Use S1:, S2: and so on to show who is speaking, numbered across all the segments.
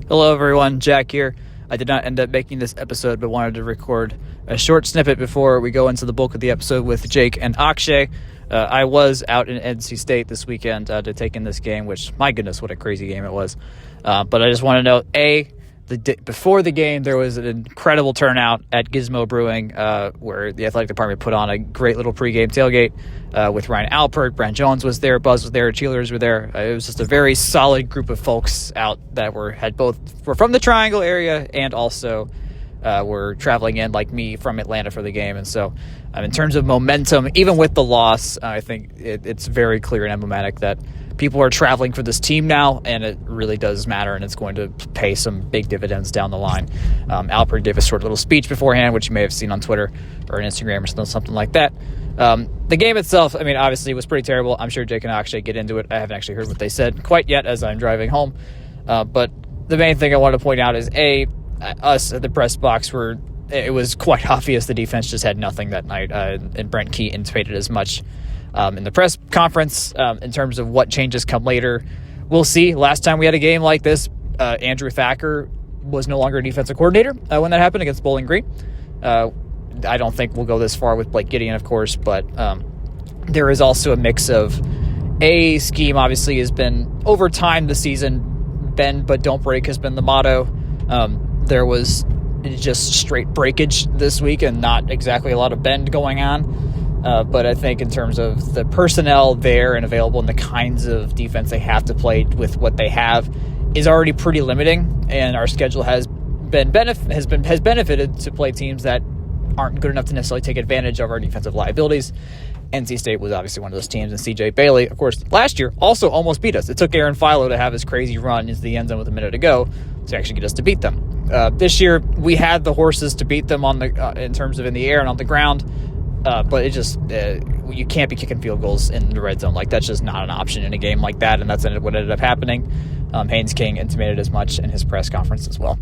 S1: Hello, everyone. Jack here. I did not end up making this episode, but wanted to record a short snippet before we go into the bulk of the episode with Jake and Akshay. I was out in NC State this weekend to take in this game, which, my goodness, what a crazy game it was. But I just want to note, before the game, there was an incredible turnout at Gizmo Brewing, where the athletic department put on a great little pregame tailgate with Ryan Alpert. Brent Jones was there, Buzz was there, cheerleaders were there. It was just a very solid group of folks out that were from the Triangle area and also were traveling in like me from Atlanta for the game. And so in terms of momentum, even with the loss, I think it's very clear and emblematic that people are traveling for this team now, and it really does matter, and it's going to pay some big dividends down the line. Alpert gave a short little speech beforehand, which you may have seen on Twitter or on Instagram or something like that. The game itself, I mean, obviously was pretty terrible. I'm sure Jake and Akshay get into it. I haven't actually heard what they said quite yet as I'm driving home. But the main thing I want to point out is, us at the press box it was quite obvious the defense just had nothing that night, and Brent Key intimated as much in the press conference. In terms of what changes come later, we'll see. Last time we had a game like this, Andrew Thacker was no longer a defensive coordinator when that happened against Bowling Green. I don't think we'll go this far with Blake Gideon, of course, but there is also a mix of scheme obviously has been over time this season. Bend but don't break has been the motto. There was just straight breakage this week and not exactly a lot of bend going on. But I think in terms of the personnel there and available and the kinds of defense they have to play with what they have is already pretty limiting, and our schedule has benefited to play teams that aren't good enough to necessarily take advantage of our defensive liabilities. NC State was obviously one of those teams, and CJ Bailey, of course, last year also almost beat us. It took Aaron Philo to have his crazy run into the end zone with a minute to go to actually get us to beat them. This year, we had the horses to beat them in terms of in the air and on the ground, but it just you can't be kicking field goals in the red zone. Like, that's just not an option in a game like that, and that's what ended up happening. Haynes King intimated as much in his press conference as well.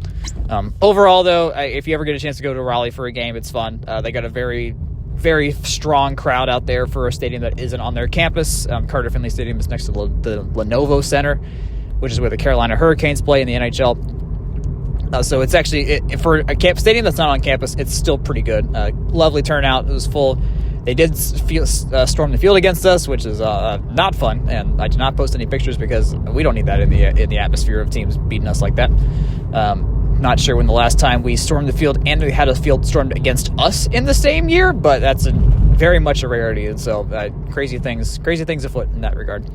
S1: Overall, though, if you ever get a chance to go to Raleigh for a game, it's fun. They got a very, very strong crowd out there for a stadium that isn't on their campus. Carter Finley Stadium is next to the Lenovo Center, which is where the Carolina Hurricanes play in the NHL. So it's actually, for a stadium that's not on campus, it's still pretty good. Lovely turnout. It was full. They did storm the field against us, which is not fun, and I did not post any pictures because we don't need that in the atmosphere of teams beating us like that. Not sure when the last time we stormed the field and we had a field stormed against us in the same year, but that's very much a rarity, and so crazy things afoot in that regard.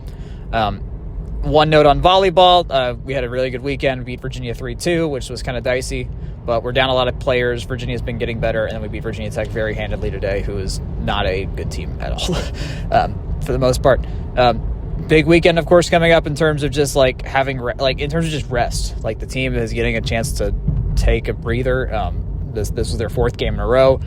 S1: One note on volleyball, we had a really good weekend. We beat Virginia 3-2, which was kind of dicey, but we're down a lot of players. Virginia's been getting better, and then we beat Virginia Tech very handedly today, who is not a good team at all for the most part. Big weekend, of course, coming up in terms of just like having in terms of just rest. Like, the team is getting a chance to take a breather. This was their fourth game in a row.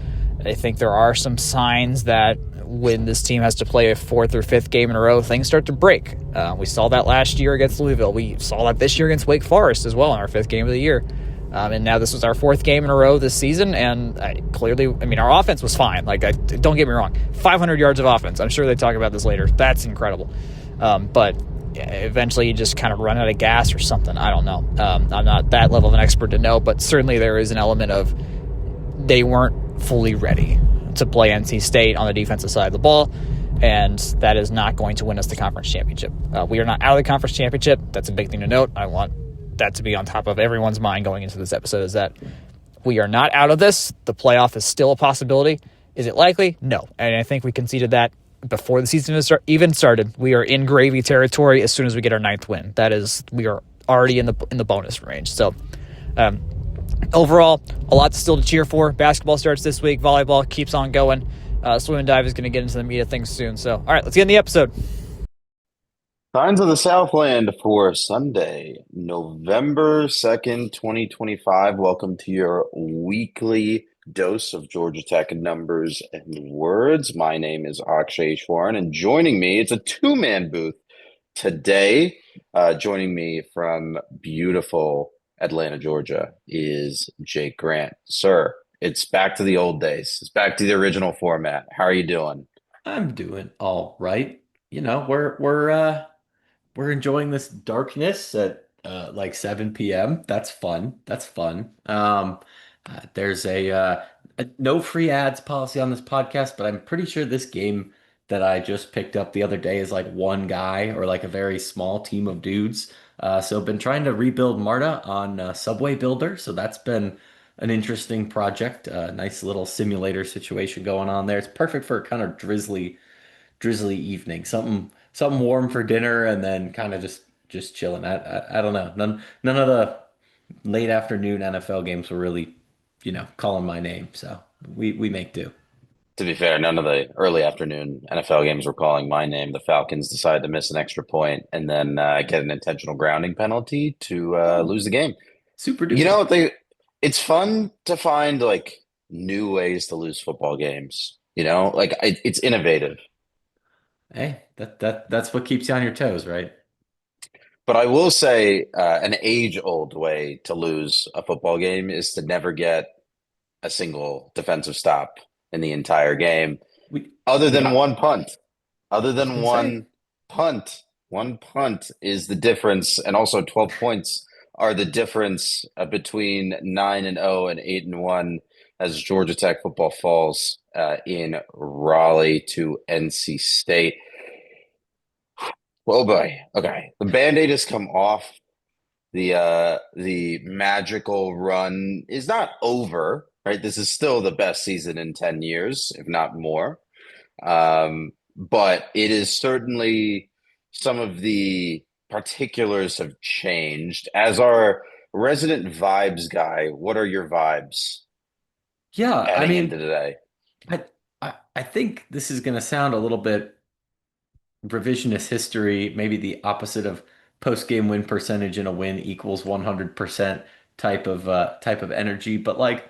S1: I think there are some signs that when this team has to play a fourth or fifth game in a row, things start to break. We saw that last year against Louisville. We saw that this year against Wake Forest as well in our fifth game of the year. And now this was our fourth game in a row this season, and our offense was fine. Don't get me wrong, 500 yards of offense. I'm sure they talk about this later. That's incredible. But eventually you just kind of run out of gas or something. I don't know. I'm not that level of an expert to know, but certainly there is an element of they weren't fully ready to play NC State on the defensive side of the ball, and that is not going to win us the conference championship. We are not out of the conference championship. That's a big thing to note. I want that to be on top of everyone's mind going into this episode, is that we are not out of this. The playoff is still a possibility. Is it likely? No. And I think we conceded that before the season even started. We are in gravy territory as soon as we get our ninth win. That is, we are already in the bonus range. So, overall, a lot still to cheer for. Basketball starts this week. Volleyball keeps on going. Swim and dive is going to get into the meat of things soon. So, all right, let's get in the episode.
S2: Signs of the Southland for Sunday, November 2nd, 2025. Welcome to your weekly dose of Georgia Tech numbers and words. My name is Akshay Easwaran, and joining me, it's a two-man booth today. Joining me from beautiful Atlanta, Georgia, is Jake Grant. Sir, it's back to the old days. It's back to the original format. How are you doing?
S3: I'm doing all right. We're enjoying this darkness like 7 p.m. That's fun. That's fun. There's a no free ads policy on this podcast, but I'm pretty sure this game that I just picked up the other day is like one guy or like a very small team of dudes. So I've been trying to rebuild Marta on Subway Builder. So that's been an interesting project. Nice little simulator situation going on there. It's perfect for kind of drizzly evening. Something warm for dinner and then kind of just chilling. I don't know. None of the late afternoon NFL games were really, calling my name. So we make do.
S2: To be fair, none of the early afternoon NFL games were calling my name. The Falcons decided to miss an extra point and then get an intentional grounding penalty to
S3: Oh,
S2: lose the game.
S3: super
S2: You
S3: duper.
S2: know, it's fun to find like new ways to lose football games. Like it's innovative.
S3: Hey, that's what keeps you on your toes, right?
S2: But I will say, an age-old way to lose a football game is to never get a single defensive stop in the entire game,
S3: We
S2: other
S3: we
S2: than
S3: got.
S2: one punt. Other
S3: I was
S2: than
S3: gonna say
S2: punt. One punt is the difference, and also 12 points are the difference between 9-0 and 8-1 as Georgia Tech football falls in Raleigh to NC State. Oh boy. Okay. The Band-Aid has come off. The magical run is not over, right? This is still the best season in 10 years, if not more. But it is certainly some of the particulars have changed. As our resident vibes guy, what are your vibes
S3: yeah. I
S2: heading into
S3: mean,
S2: today?
S3: I think this is gonna sound a little bit revisionist history, maybe the opposite of post-game win percentage in a win equals 100% type of energy. But like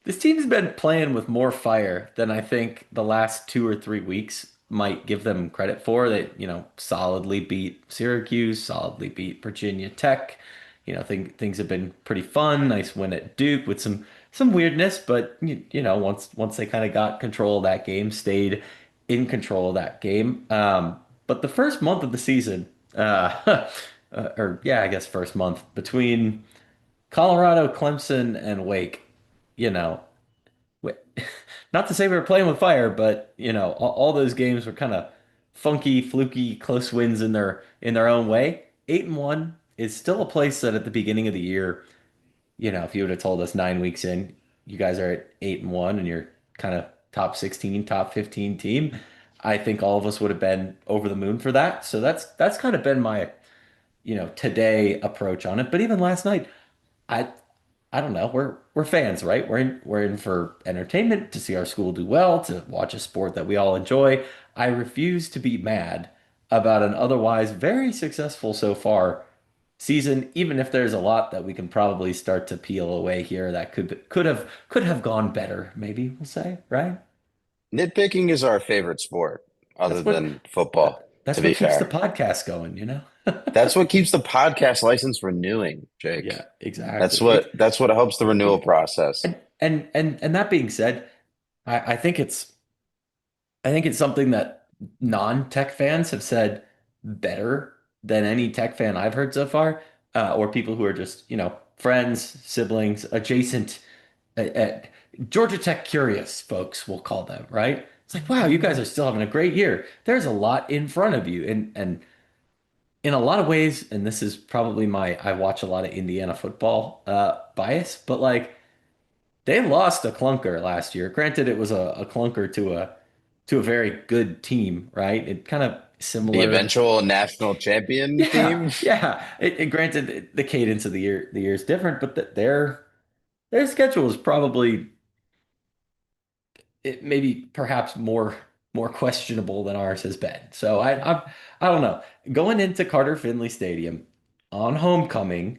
S3: this team's been playing with more fire than I think the last 2 or 3 weeks might give them credit for. They, solidly beat Syracuse, solidly beat Virginia Tech. Things have been pretty fun. Nice win at Duke with some weirdness, but once they kind of got control of that game, stayed in control of that game. But the first month of the season, or yeah, I guess first month between Colorado, Clemson, and Wake, you know, wi- not to say we were playing with fire, but all those games were kind of funky, fluky, close wins in their own way. 8-1 is still a place that at the beginning of the year, if you would have told us 9 weeks in, you guys are at 8-1 and you're kind of top 16, top 15 team, I think all of us would have been over the moon for that. So that's kind of been my, today approach on it. But even last night, I I don't know. We're fans, right? We're in for entertainment, to see our school do well, to watch a sport that we all enjoy. I refuse to be mad about an otherwise very successful so far season, even if there's a lot that we can probably start to peel away here that could have gone better, maybe we'll say, right?
S2: Nitpicking is our favorite sport, other
S3: That's what
S2: than football, to
S3: that's
S2: be
S3: what keeps the
S2: fair.
S3: podcast going.
S2: That's what keeps the podcast license renewing, Jake.
S3: Yeah, exactly.
S2: That's what helps the renewal process.
S3: And that being said, I, I think it's I think it's something that non-tech fans have said better than any tech fan I've heard so far, or people who are just, friends, siblings, adjacent, Georgia Tech curious folks, we'll call them, right? It's like, wow, you guys are still having a great year. There's a lot in front of you. And in a lot of ways, and this is probably I watch a lot of Indiana football bias, but like they lost a clunker last year. Granted, it was a clunker to a very good team, right? It kind of
S2: The
S3: similar.
S2: eventual national champion
S3: Yeah,
S2: team.
S3: yeah. Granted, the cadence of the year is different, but their schedule is probably maybe perhaps more questionable than ours has been. So I don't know. Going into Carter Finley Stadium on homecoming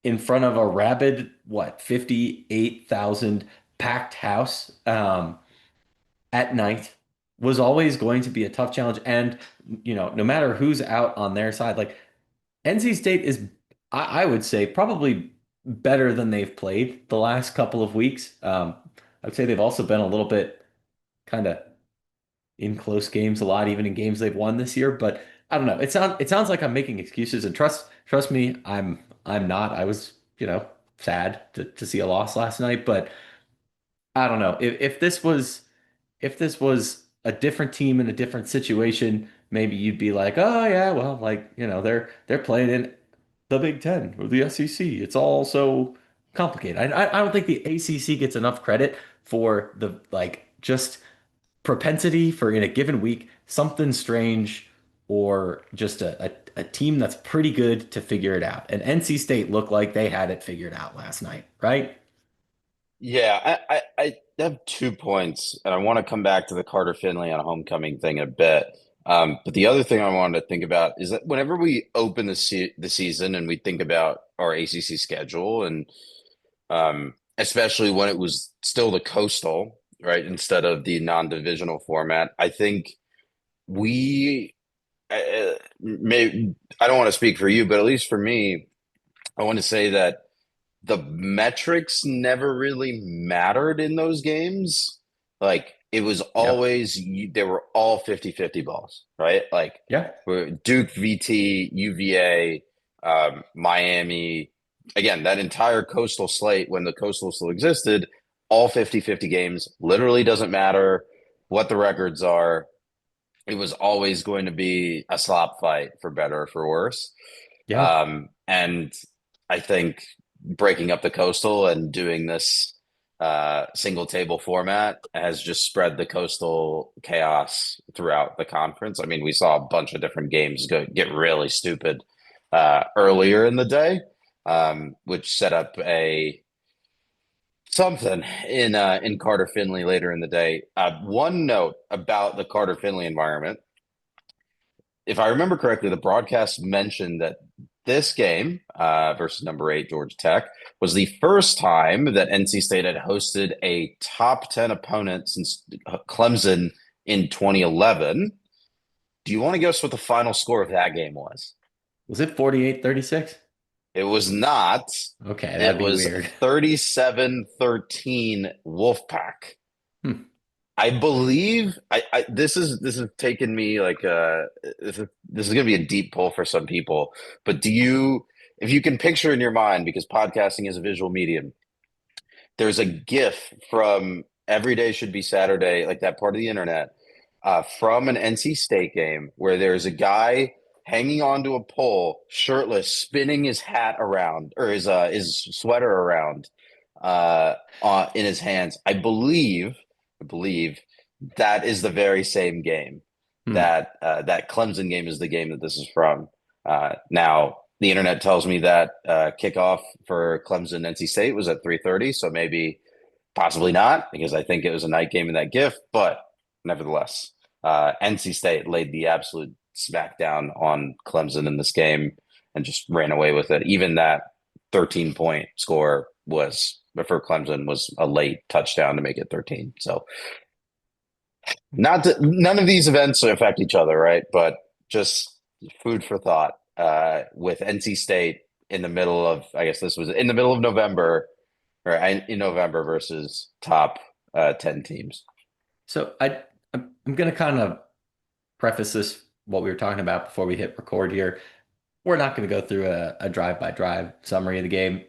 S3: in front of a rabid, what, 58,000 packed house. At night was always going to be a tough challenge. And, no matter who's out on their side, like NC State is, I would say, probably better than they've played the last couple of weeks. I would say they've also been a little bit kind of in close games a lot, even in games they've won this year. But I don't know. It sounds like I'm making excuses, and trust me, I'm not. I was, sad to see a loss last night, but I don't know. If this was a different team in a different situation, maybe you'd be like, oh yeah, well, like, they're playing in the Big Ten or the SEC. It's all so complicated. I don't think the ACC gets enough credit for the like just propensity for in a given week something strange or just a team that's pretty good to figure it out. And NC State looked like they had it figured out last night, right?
S2: Yeah, I have 2 points, and I want to come back to the Carter Finley on a homecoming thing in a bit. But the other thing I wanted to think about is that whenever we open the season and we think about our ACC schedule, and especially when it was still the coastal, right, instead of the non-divisional format, I think we may I don't want to speak for you, but at least for me, I want to say that the metrics never really mattered in those games. Like it was
S3: Yep.
S2: always they were all 50-50 balls, right? Like
S3: Yeah.
S2: Duke, VT, UVA, Miami. Again, that entire coastal slate when the coastal still existed, all 50-50 games, literally doesn't matter what the records are. It was always going to be a slop fight for better or for worse.
S3: Yeah.
S2: And I think breaking up the coastal and doing this single table format has just spread the coastal chaos throughout the conference. I mean, we saw a bunch of different games get really stupid earlier in the day, which set up a something in Carter Finley later in the day. One note about the Carter Finley environment, if I remember correctly, the broadcast mentioned that this game versus number 8 Georgia Tech was the first time that NC State had hosted a top 10 opponent since Clemson in 2011. Do you want to guess what the final score of that game was?
S3: Was it 48-36?
S2: It was not.
S3: Okay,
S2: It
S3: that'd be
S2: was
S3: weird.
S2: 37-13 Wolfpack.
S3: Hmm.
S2: I believe this is taking me like this is gonna be a deep pull for some people. But if you can picture in your mind, because podcasting is a visual medium, there's a GIF from Every Day Should Be Saturday, like that part of the internet, from an NC State game where there's a guy hanging onto a pole, shirtless, spinning his hat around or his sweater around in his hands. I believe that is the very same game.
S3: Hmm.
S2: That Clemson game is the game that this is from. Now the internet tells me that kickoff for Clemson NC State was at 3:30, so maybe possibly not because I think it was a night game in that GIF. But nevertheless, NC State laid the absolute smackdown on Clemson in this game and just ran away with it. Even that 13-point score was for Clemson was a late touchdown to make it 13. So none of these events affect each other, right? But just food for thought. With NC State in the middle of, I guess this was in the middle of November, or in November versus top 10 teams.
S3: So I'm gonna kind of preface this what we were talking about before we hit record here. We're not going to go through a drive-by-drive summary of the game.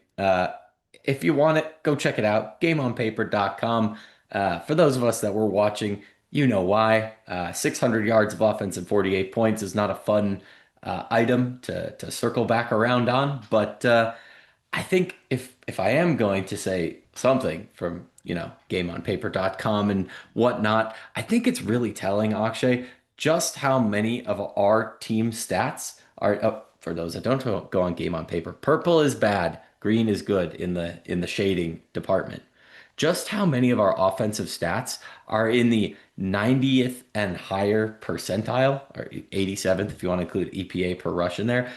S3: If you want it, go check it out. GameOnPaper.com. For those of us that were watching, you know why. 600 yards of offense and 48 points is not a fun item to circle back around on. But I think if I am going to say something from, GameOnPaper.com and whatnot, I think it's really telling, Akshay, just how many of our team stats are. For those that don't go on Game on Paper, purple is bad, green is good in the shading department. Just how many of our offensive stats are in the 90th and higher percentile, or 87th if you want to include EPA per rush in there.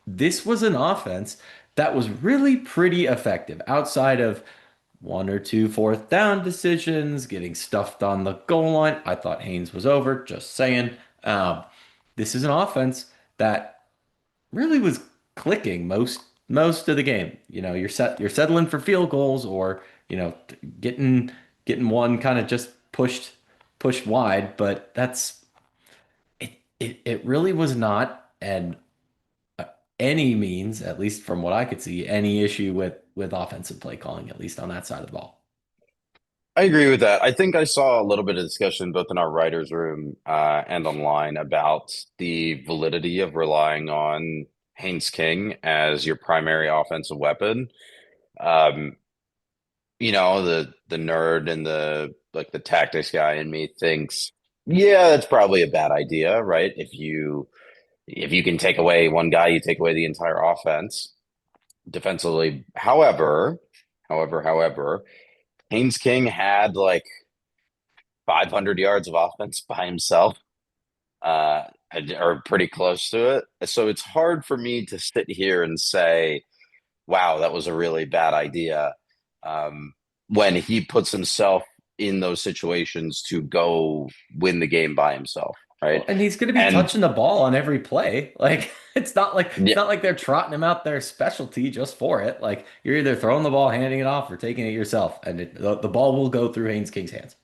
S3: This was an offense that was really pretty effective outside of one or two fourth down decisions, getting stuffed on the goal line. I thought Haynes was over, just saying. Um, this is an offense that really was clicking most of the game. You're settling for field goals or, getting one kind of just pushed wide, but It really was not, and any means, at least from what I could see, any issue with offensive play calling, at least on that side of the ball.
S2: I agree with that. I think I saw a little bit of discussion both in our writers' room and online about the validity of relying on Haynes King as your primary offensive weapon. Um, the nerd and the tactics guy in me thinks, yeah, that's probably a bad idea, right? If you can take away one guy, you take away the entire offense defensively. However, Haynes King had like 500 yards of offense by himself, uh, or pretty close to it. So it's hard for me to sit here and say, wow, that was a really bad idea. Um, when he puts himself in those situations to go win the game by himself, right?
S3: Well, and he's going to be
S2: And
S3: touching the ball on every play. Like it's
S2: yeah,
S3: not like they're trotting him out there specialty just for it. Like you're either throwing the ball, handing it off, or taking it yourself, and the ball will go through Haynes King's hands.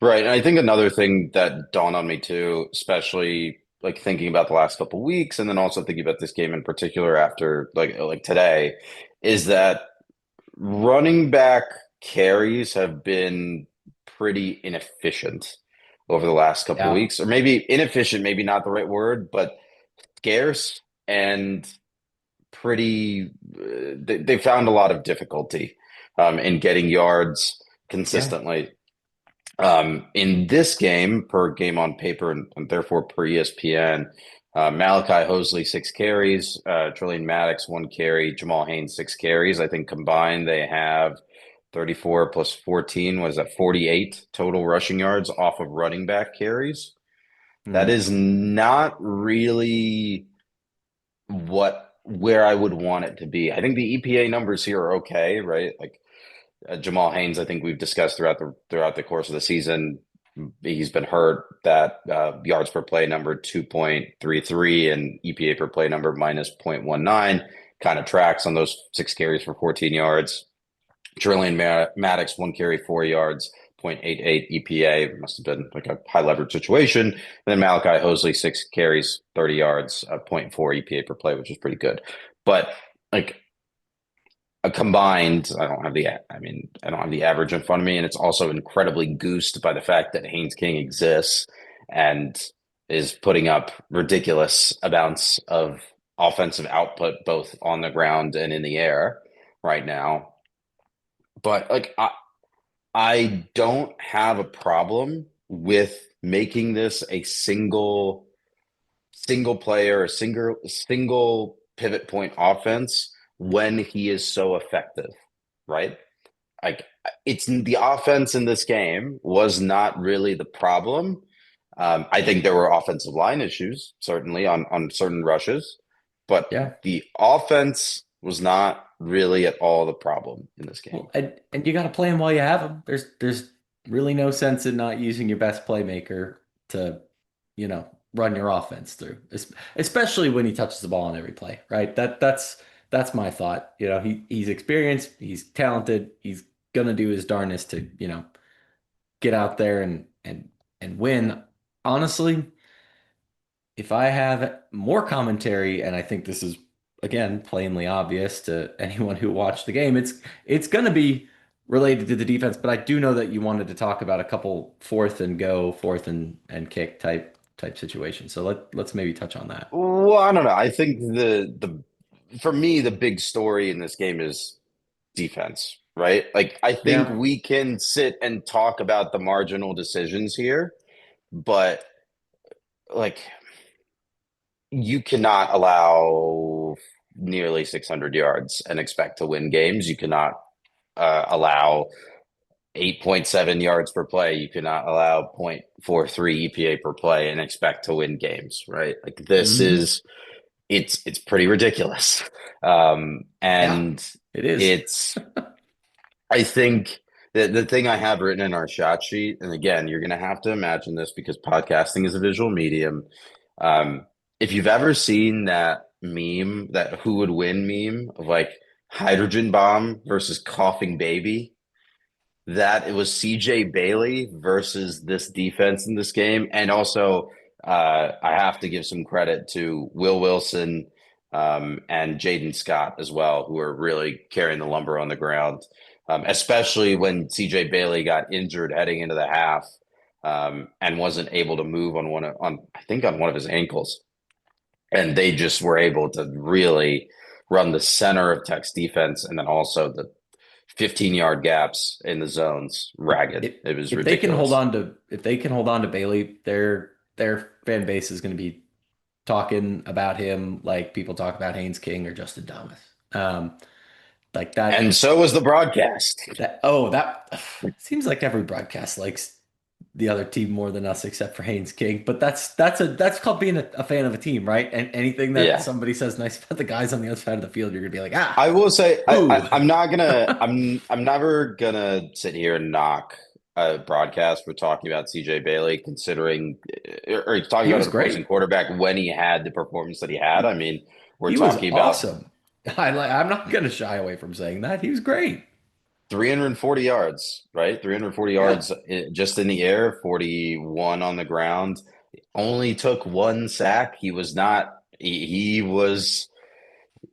S2: right. And I think another thing that dawned on me too, especially like thinking about the last couple weeks, and then also thinking about this game in particular after like today, is that running back carries have been pretty inefficient over the last couple of
S3: Yeah,
S2: weeks, or maybe inefficient, maybe not the right word, but scarce and pretty. They found a lot of difficulty in getting yards
S3: yeah.
S2: consistently. In this game, per game on paper and therefore per ESPN, Malachi Hosley 6 carries, Trillian Maddox 1 carry, Jamal Haynes 6 carries. I think combined they have 34 plus 14 was at 48 total rushing yards off of running back carries. That
S3: Mhm.
S2: is not really where I would want it to be. I think the EPA numbers here are okay, right? Like Jamal Haynes, I think we've discussed throughout the course of the season. He's been hurt. That yards per play number 2.33 and EPA per play number minus 0.19 kind of tracks on those 6 carries for 14 yards. Trillian Maddox 1 carry 4 yards, 0.88 EPA. Must have been like a high leverage situation. And then Malachi Hosley 6 carries, 30 yards, 0.4 EPA per play, which is pretty good. But like a combined, I don't have the average in front of me, and it's also incredibly goosed by the fact that Haynes King exists and is putting up ridiculous amounts of offensive output both on the ground and in the air right now. But like I don't have a problem with making this a single player, a single pivot point offense when he is so effective, right? Like it's the offense in this game was not really the problem. I think there were offensive line issues, certainly on certain rushes, but
S3: Yeah.
S2: the offense was not really at all the problem in this game.
S3: Well, and you got to play him while you have him. There's really no sense in not using your best playmaker to, run your offense through, especially when he touches the ball on every play, right? That's my thought. He's experienced, he's talented, he's gonna do his darnest to, get out there and win. Honestly, if I have more commentary, and I think this is again plainly obvious to anyone who watched the game, it's going to be related to the defense. But I do know that you wanted to talk about a couple fourth and go, fourth and kick type situations. So let's maybe touch on that.
S2: Well, I don't know. I think the for me the big story in this game is defense, right? Like I think
S3: Yeah,
S2: we can sit and talk about the marginal decisions here, but like you cannot allow nearly 600 yards and expect to win games. You cannot allow 8.7 yards per play. You cannot allow 0.43 EPA per play and expect to win games, right? Like this
S3: hmm
S2: is it's pretty ridiculous.
S3: Yeah,
S2: And
S3: it is.
S2: it's I think that the thing I have written in our shot sheet, and again, you're going to have to imagine this because podcasting is a visual medium. Um, if you've ever seen that meme, that who would win meme of like hydrogen bomb versus coughing baby, that it was CJ Bailey versus this defense in this game, and also I have to give some credit to Will Wilson and Jaden Scott as well, who are really carrying the lumber on the ground, especially when CJ Bailey got injured heading into the half and wasn't able to move I think on one of his ankles. And they just were able to really run the center of Tech's defense and then also the 15-yard gaps in the zones ragged. It was
S3: If they can hold
S2: ridiculous.
S3: on to Bailey, their fan base is going to be talking about him like people talk about Haynes King or Justin Thomas. Like that
S2: And so was the broadcast.
S3: that seems like every broadcast likes the other team more than us except for Haynes King. But that's called being a fan of a team, right? And anything that
S2: Yeah.
S3: somebody says nice about the guys on the other side of the field, you're gonna be like,
S2: I will say
S3: ooh.
S2: I'm not gonna I'm never gonna sit here and knock a broadcast for talking about CJ Bailey, considering or talking
S3: He
S2: about
S3: was
S2: an opposing
S3: great.
S2: quarterback when he had the performance that he had. I mean, we're
S3: He was
S2: talking about
S3: awesome. I'm not gonna shy away from saying that. He was great.
S2: 340 yards, right? 340
S3: Yeah.
S2: yards just in the air, 41 on the ground. Only took one sack. He was not. He was.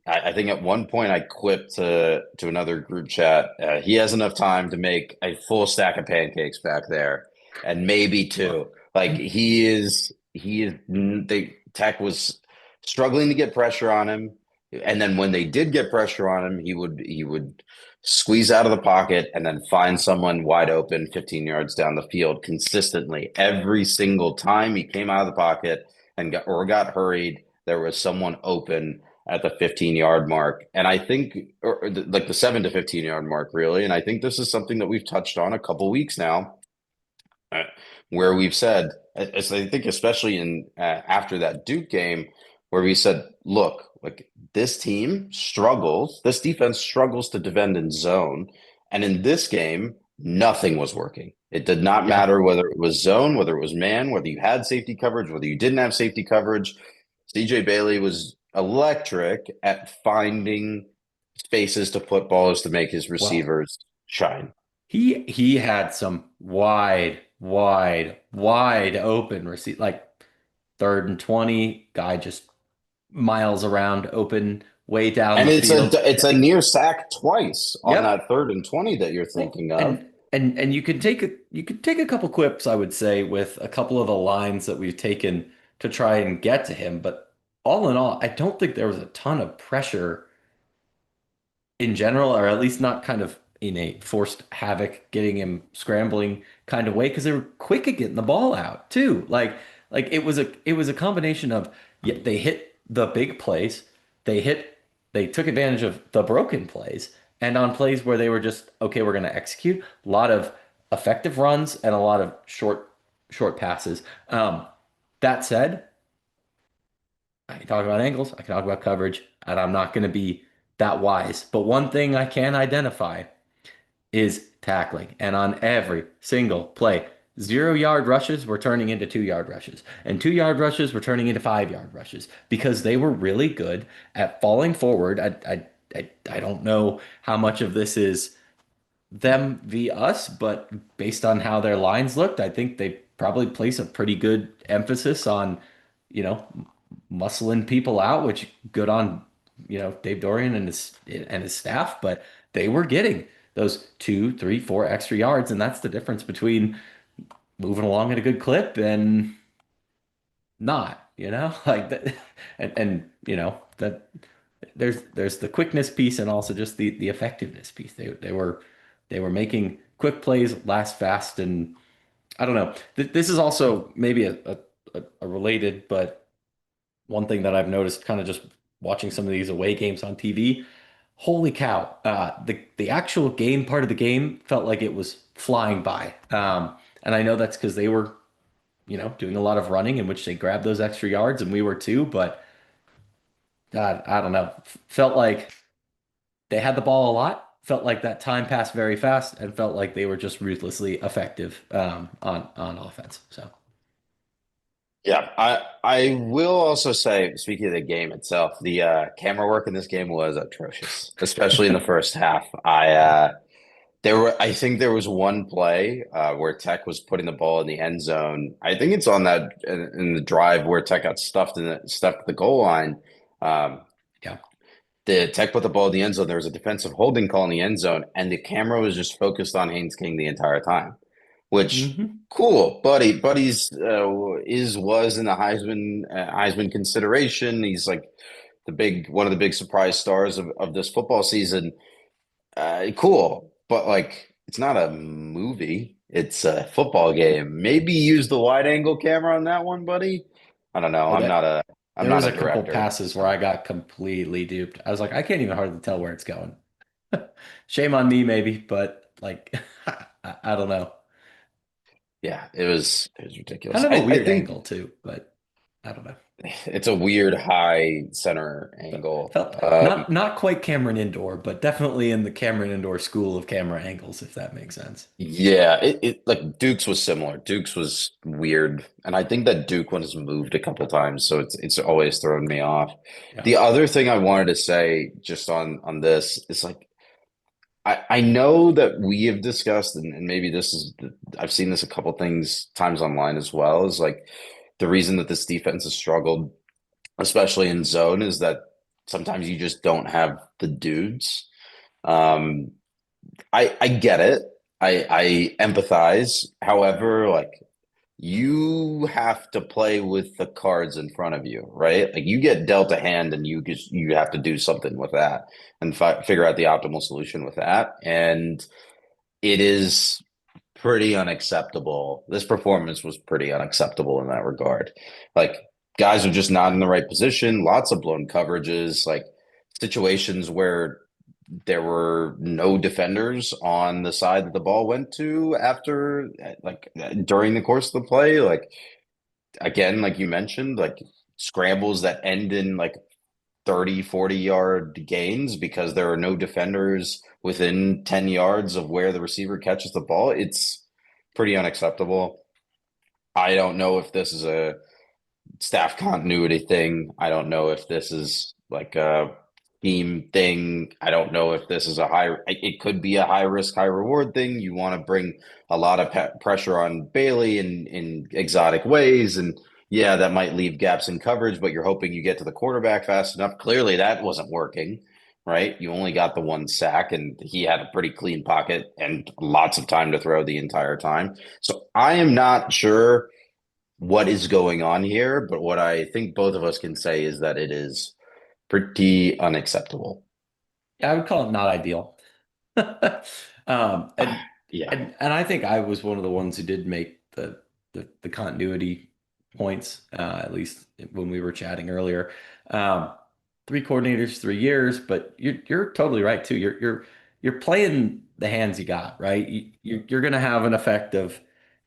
S2: I think at one point I quipped to another group chat. He has enough time to make a full stack of pancakes back there, and maybe
S3: Well,
S2: two. Like he is. He is. Tech was struggling to get pressure on him, and then when they did get pressure on him, he would squeeze out of the pocket and then find someone wide open 15 yards down the field consistently. Every single time he came out of the pocket and got hurried, there was someone open at the 15-yard mark. And I think, like the 7 to 15-yard mark, really. And I think this is something that we've touched on a couple weeks now, uh, where we've said, as I think, especially in after that Duke game, where we said, look, like this defense struggles to defend in zone. And in this game, nothing was working. It did not
S3: yeah.
S2: matter whether it was zone, whether it was man, whether you had safety coverage, whether you didn't have safety coverage. CJ Bailey was electric at finding spaces to put balls to make his
S3: Well,
S2: receivers shine.
S3: he had some wide open receipt, like 3rd and 20, guy just miles around open way down
S2: And
S3: the
S2: it's a
S3: field.
S2: it's a near sack twice on
S3: Yep.
S2: that 3rd and 20 that you're
S3: Well,
S2: thinking of.
S3: and you could take a couple quips, I would say, with a couple of the lines that we've taken to try and get to him. But all in all, I don't think there was a ton of pressure in general, or at least not kind of in a forced havoc, getting him scrambling kind of way, because they were quick at getting the ball out too. Like it was a combination of, yeah, they hit the big plays, they took advantage of the broken plays, and on plays where they were just okay, we're going to execute a lot of effective runs and a lot of short passes. That said, I can talk about angles, I can talk about coverage, and I'm not going to be that wise. But one thing I can identify is tackling. And on every single play, 0 yard rushes were turning into 2 yard rushes, and 2 yard rushes were turning into 5 yard rushes because they were really good at falling forward. I don't know how much of this is them v us, but based on how their lines looked, I think they probably place a pretty good emphasis on, muscling people out, which good on, Dave Dorian and his staff, but they were getting those 2, 3, 4 extra yards, and that's the difference between moving along at a good clip and not, like that, and that there's the quickness piece and also just the effectiveness piece. They were making quick plays last fast, and I don't know. This is also maybe a related, but one thing that I've noticed kind of just watching some of these away games on TV. Holy cow! The actual game part of the game felt like it was flying by, and I know that's because they were, doing a lot of running in which they grabbed those extra yards, and we were too. But God, I don't know. Felt like they had the ball a lot. Felt like that time passed very fast, and felt like they were just ruthlessly effective on offense. So
S2: Yeah, I will also say, speaking of the game itself, the camera work in this game was atrocious, especially in the first half. I think there was one play where Tech was putting the ball in the end zone. I think it's on that in the drive where Tech got stuffed at the goal line. Um,
S3: Yeah.
S2: the Tech put the ball in the end zone. There was a defensive holding call in the end zone, and the camera was just focused on Haynes King the entire time. Which
S3: Hmm.
S2: cool, Buddy's was in the Heisman consideration. He's like one of the big surprise stars of this football season. Cool, but like it's not a movie. It's a football game. Maybe use the wide angle camera on that one, buddy. I don't know.
S3: Oh,
S2: I'm
S3: there
S2: not
S3: was
S2: a
S3: a couple
S2: director.
S3: passes where I got completely duped. I was like, I can't even hardly tell where it's going. Shame on me, maybe, but like, I don't know.
S2: Yeah, it was ridiculous.
S3: Kind of a
S2: I
S3: weird
S2: think
S3: angle too, but I don't know.
S2: it's a weird high center angle.
S3: Felt not quite Cameron Indoor, but definitely in the Cameron Indoor school of camera angles, if that makes sense.
S2: Yeah, it like Duke's was similar. Duke's was weird, and I think that Duke one has moved a couple times, so it's always thrown me off.
S3: Yeah.
S2: The other thing I wanted to say just on this is like I know that we have discussed, and maybe I've seen this a couple times online as well, is like the reason that this defense has struggled, especially in zone, is that sometimes you just don't have the dudes. Um, I get it. I empathize. However, like you have to play with the cards in front of you, right? Like you get dealt a hand and you have to do something with that and figure out the optimal solution with that. And it is pretty unacceptable. This performance was pretty unacceptable in that regard. Like guys are just not in the right position, lots of blown coverages, like situations where there were no defenders on the side that the ball went to after like during the course of the play, like again like you mentioned, like scrambles that end in like 30-40 yard gains because there are no defenders within 10 yards of where the receiver catches the ball. It's pretty unacceptable. I don't know if this is a staff continuity thing. I don't know if this is like a team thing. I don't know if this is it could be a high risk, high reward thing. You want to bring a lot of pressure on Bailey in exotic ways. And yeah, that might leave gaps in coverage, but you're hoping you get to the quarterback fast enough. Clearly, that wasn't working, right? You only got the one sack, and he had a pretty clean pocket and lots of time to throw the entire time. So I am not sure what is going on here, but what I think both of us can say is that it is pretty unacceptable.
S3: Yeah, I would call it not ideal. And
S2: Yeah.
S3: I think I was one of the ones who did make the continuity points, at least when we were chatting earlier. Um, Three coordinators, 3 years, but you're totally right too. You're playing the hands you got, right? You're going to have an effect of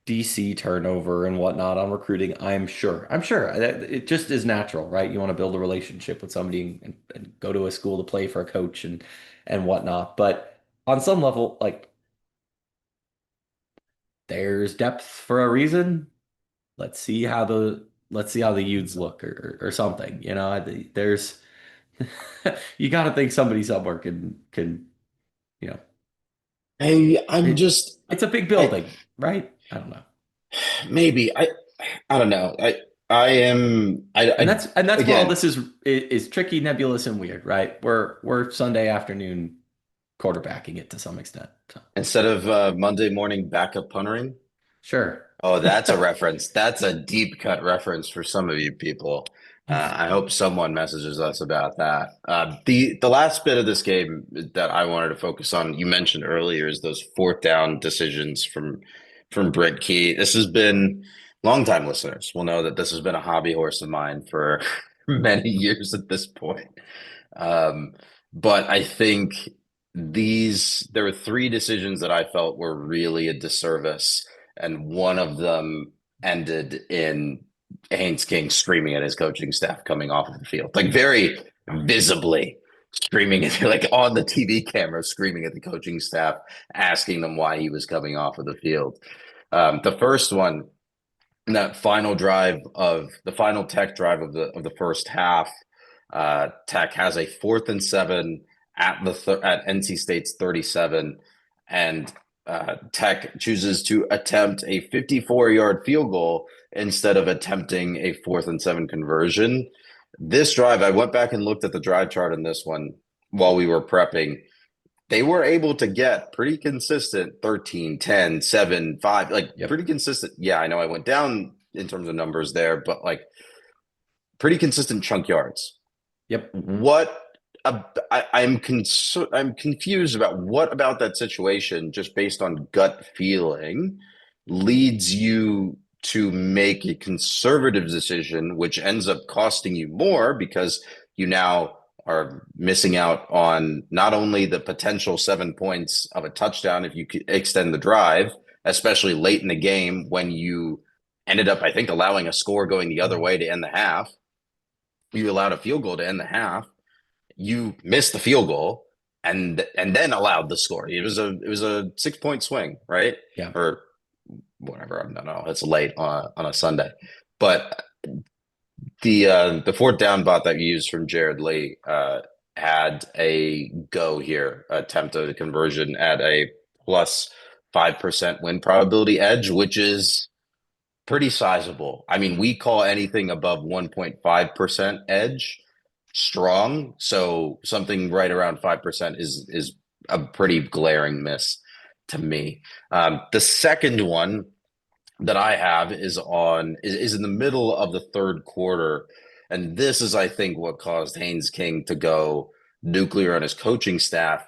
S3: DC turnover and whatnot on recruiting. I'm sure it just is natural, right? You want to build a relationship with somebody and go to a school to play for a coach and whatnot. But on some level, like there's depth for a reason. Let's see how the youths look or something. There's you got to think somebody somewhere can you know
S2: Hey, I'm
S3: it,
S2: just
S3: it's a big
S2: I
S3: building, right? I don't know.
S2: maybe I don't know. I am I
S3: And that's where all
S2: again
S3: this is tricky, nebulous, and weird, right? We're Sunday afternoon quarterbacking it to some extent. So,
S2: instead of Monday morning backup puntering.
S3: sure.
S2: Oh, that's a reference. That's a deep cut reference for some of you people. I hope someone messages us about that. The last bit of this game that I wanted to focus on, you mentioned earlier, is those fourth down decisions from Brent Key. This has been longtime listeners will know that this has been a hobby horse of mine for many years at this point. Um, but I think there were three decisions that I felt were really a disservice, and one of them ended in Haynes King screaming at his coaching staff coming off of the field, like very visibly screaming at, like on the TV camera, screaming at the coaching staff, asking them why he was coming off of the field. The first one, that final drive of the final Tech drive of the first half, Tech has a 4th and 7 at NC State's 37, and Tech chooses to attempt a 54-yard field goal instead of attempting a 4th and 7 conversion. This drive, I went back and looked at the drive chart on this one while we were prepping. They were able to get pretty consistent 13, 10, 7, 5, like pretty consistent. Yeah, I know I went down in terms of numbers there, but like pretty consistent chunk yards.
S3: Yep.
S2: What I'm confused about what about that situation, just based on gut feeling, leads you to make a conservative decision, which ends up costing you more because you now are missing out on not only the potential 7 points of a touchdown if you could extend the drive, especially late in the game when you ended up, I think, allowing a score going the other way to end the half. You allowed a field goal to end the half. You missed the field goal and then allowed the score. It was a 6-point swing, right?
S3: Yeah.
S2: Or whatever. I don't know. It's late on a Sunday, but the 4th down bot that you used from Jared Lee had a go here, attempted a conversion at a plus 5% win probability edge, which is pretty sizable. I mean, we call anything above 1.5% edge strong. So something right around 5% is a pretty glaring miss to me. The second one that I have is in the middle of the third quarter. And this is, I think, what caused Haynes King to go nuclear on his coaching staff,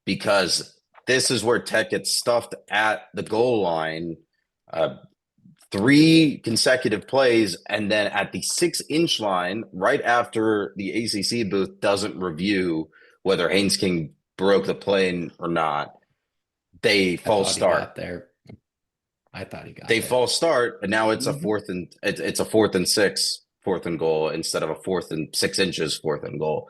S2: because this is where Tech gets stuffed at the goal line. 3 consecutive plays, and then at the 6-inch line, right after the ACC booth doesn't review whether Haynes King broke the play or not, they false start.
S3: I thought he got
S2: They
S3: there.
S2: false start, and now it's a 4th and it's a 4th and 6, 4th and goal instead of a 4th and 6 inches, 4th and goal.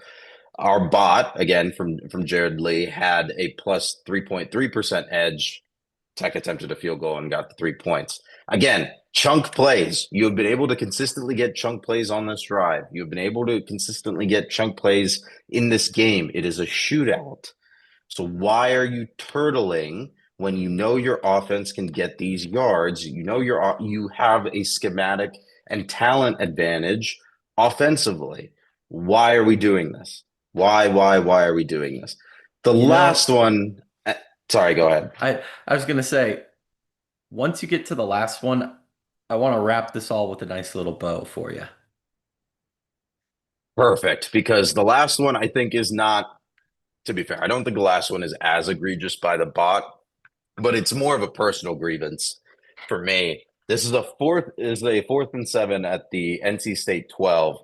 S2: Our bot, again from Jared Lee, had a plus 3.3% edge. Tech attempted a field goal and got the 3 points. Again, chunk plays. You have been able to consistently get chunk plays on this drive. You have been able to consistently get chunk plays in this game. It is a shootout. So why are you turtling when you know your offense can get these yards? You know you have a schematic and talent advantage offensively. Why are we doing this? Why are we doing this? The last one. Sorry, go ahead.
S3: I was going to say, once you get to the last one, I want to wrap this all with a nice little bow for you.
S2: Perfect, because the last one I think is not, to be fair, I don't think the last one is as egregious by the bot, but it's more of a personal grievance for me. This is a 4th and 7 at the NC State 12.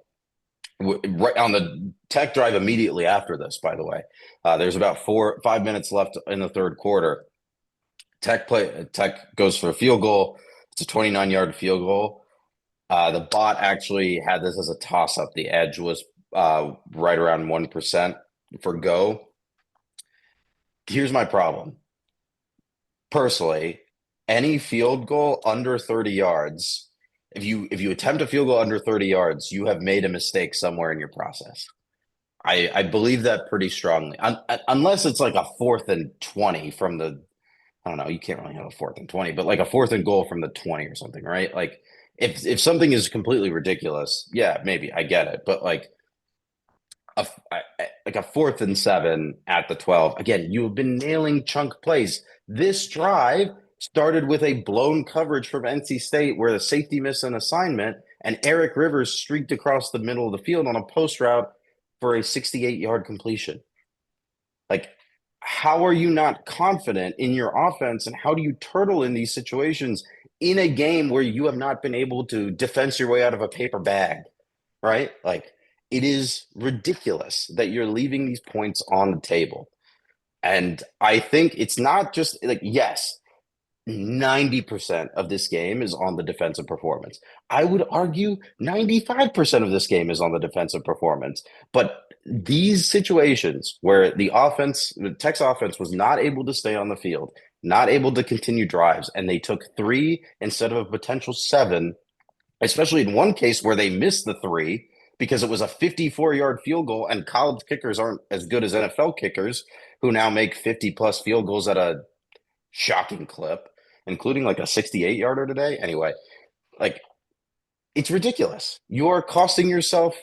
S2: Right on the Tech drive immediately after this, by the way. There's about 5 minutes left in the third quarter. Tech goes for a field goal. It's a 29-yard field goal. The bot actually had this as a toss-up. The edge was right around 1% for go. Here's my problem. Personally, any field goal under 30 yards, if you attempt a field goal under 30 yards, you have made a mistake somewhere in your process. I believe that pretty strongly. Unless it's like a 4th and 20 from the, I don't know, you can't really have a 4th and 20, but like a 4th and goal from the 20 or something, right? Like if something is completely ridiculous, yeah, maybe I get it. But like a 4th and 7 at the 12, again, you have been nailing chunk plays. This drive started with a blown coverage from NC State where the safety missed an assignment, and Eric Rivers streaked across the middle of the field on a post route for a 68-yard completion. Like, how are you not confident in your offense, and how do you turtle in these situations in a game where you have not been able to defense your way out of a paper bag, right? Like, it is ridiculous that you're leaving these points on the table. And I think it's not just like, yes, 90% of this game is on the defensive performance. I would argue 95% of this game is on the defensive performance. But these situations where the Tech's offense was not able to stay on the field, not able to continue drives, and they took 3 instead of a potential 7, especially in one case where they missed the 3 because it was a 54-yard field goal, and college kickers aren't as good as NFL kickers who now make 50-plus field goals at a shocking clip, including like a 68 yarder today. Anyway, like it's ridiculous. You're costing yourself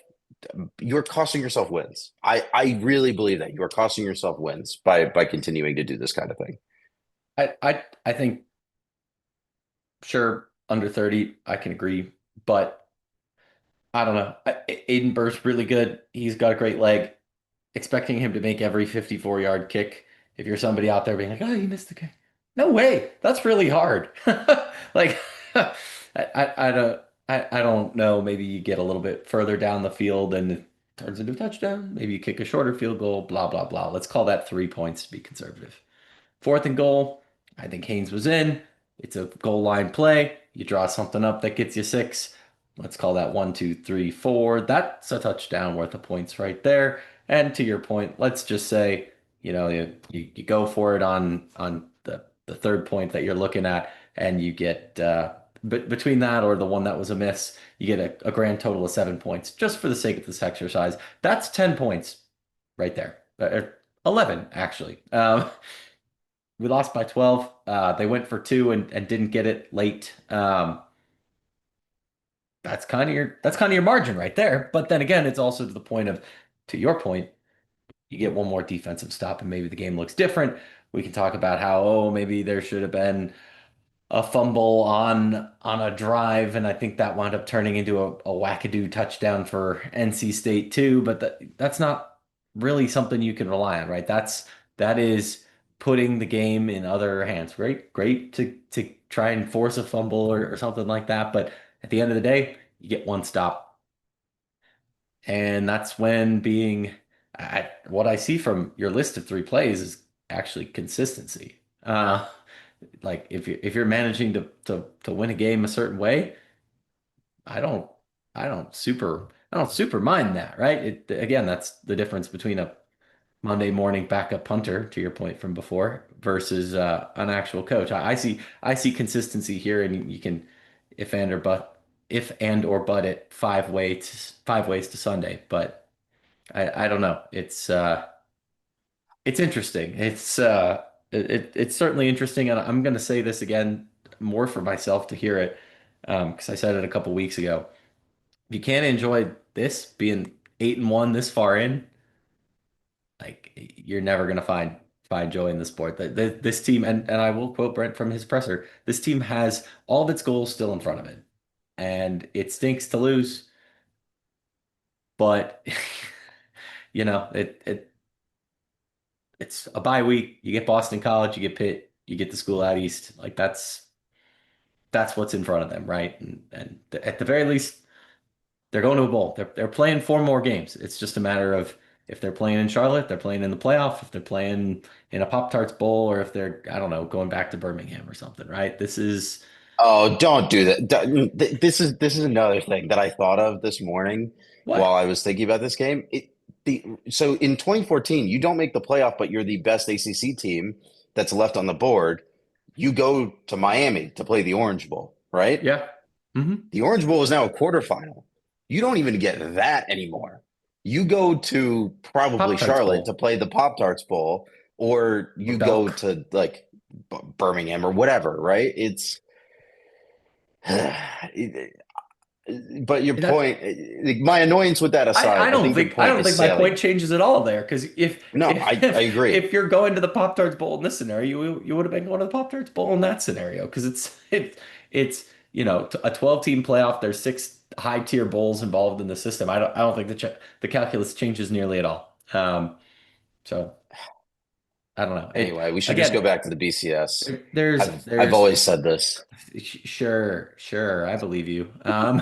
S2: wins. I really believe that you are costing yourself wins by continuing to do this kind of thing.
S3: I think sure under 30, I can agree, but I don't know. Aiden Burr's really good. He's got a great leg. Expecting him to make every 54-yard kick, if you're somebody out there being like, oh, you missed the kick. No way. That's really hard. Like I don't know. Maybe you get a little bit further down the field and it turns into a touchdown. Maybe you kick a shorter field goal, blah, blah, blah. Let's call that 3 points to be conservative. Fourth and goal. I think Haynes was in. It's a goal line play. You draw something up that gets you 6. Let's call that 1, 2, 3, 4. That's a touchdown worth of points right there. And to your point, let's just say, you go for it on the third point that you're looking at, and you get between that or the one that was a miss, you get a grand total of 7 points just for the sake of this exercise. That's 10 points right there. 11, actually. We lost by 12. They went for 2 and didn't get it late. That's kind of your margin right there. But then again, it's also to the point of, to your point, you get one more defensive stop and maybe the game looks different. We can talk about how, maybe there should have been a fumble on a drive, and I think that wound up turning into a wackadoo touchdown for NC State too. But that's not really something you can rely on, right? That is putting the game in other hands. Great to try and force a fumble or something like that, but at the end of the day, you get one stop, and that's when what I see from your list of 3 plays is actually consistency. Like if you're managing to win a game a certain way, I don't I don't super mind that, right? Again, that's the difference between a Monday morning backup punter, to your point from before, versus an actual coach. I see consistency here, and you can if and or but it 5 ways to Sunday, but I don't know. It's interesting. It's certainly interesting, and I'm going to say this again more for myself to hear it, because I said it a couple weeks ago. If you can't enjoy this being 8-1 this far in, like you're never going to find joy in the sport. This team, and I will quote Brent from his presser, this team has all of its goals still in front of it, and it stinks to lose, but it's a bye week. You get Boston College, you get Pitt, you get the school out east. Like that's what's in front of them, right? And at the very least, they're going to a bowl. They're playing 4 more games. It's just a matter of if they're playing in Charlotte, they're playing in the playoff, if they're playing in a Pop-Tarts Bowl, or if they're, I don't know, going back to Birmingham or something, right? This is
S2: Oh, don't do that. This is another thing that I thought of this morning while
S3: what?
S2: I was thinking about this game. So in 2014, you don't make the playoff, but you're the best ACC team that's left on the board. You go to Miami to play the Orange Bowl, right?
S3: Yeah.
S2: The Orange Bowl is now a quarterfinal. You don't even get that anymore. You go to probably
S3: Pop-Tarts
S2: Charlotte to
S3: Bowl
S2: play the Pop Tarts Bowl, or
S3: or
S2: you go
S3: Belk.
S2: to like Birmingham or whatever, right? It's but your
S3: That
S2: point, like, my annoyance with that
S3: I
S2: aside, I
S3: don't
S2: think your
S3: think I
S2: point
S3: don't
S2: is
S3: think my point
S2: salient.
S3: changes at all there, because if
S2: No, I agree.
S3: if you're going to the Pop Tarts Bowl in this scenario, you would have been going to the Pop Tarts Bowl in that scenario, because it's a 12-team playoff. There's 6 high tier bowls involved in the system. I don't think the calculus changes nearly at all. So I don't know.
S2: Anyway, we should just
S3: Again,
S2: go back to the BCS. I've
S3: there's
S2: always said this.
S3: sure, I believe you. I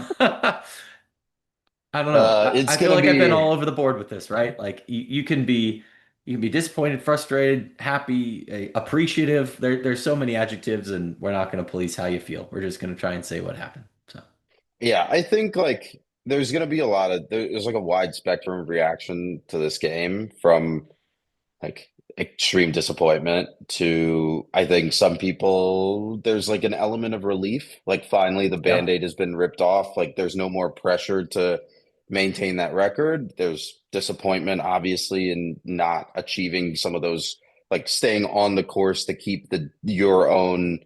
S3: don't know. I
S2: It's
S3: feel
S2: gonna
S3: like I've been
S2: be
S3: all over the board with this, right? Like you can be disappointed, frustrated, happy, appreciative. There's so many adjectives, and we're not going to police how you feel. We're just going to try and say what happened. So
S2: Yeah, I think like there's gonna be there's like a wide spectrum of reaction to this game from like extreme disappointment to I think some people there's like an element of relief. Like finally the
S3: yeah,
S2: band-aid has been ripped off. Like there's no more pressure to maintain that record. There's disappointment obviously in not achieving some of those like staying on the course to keep your own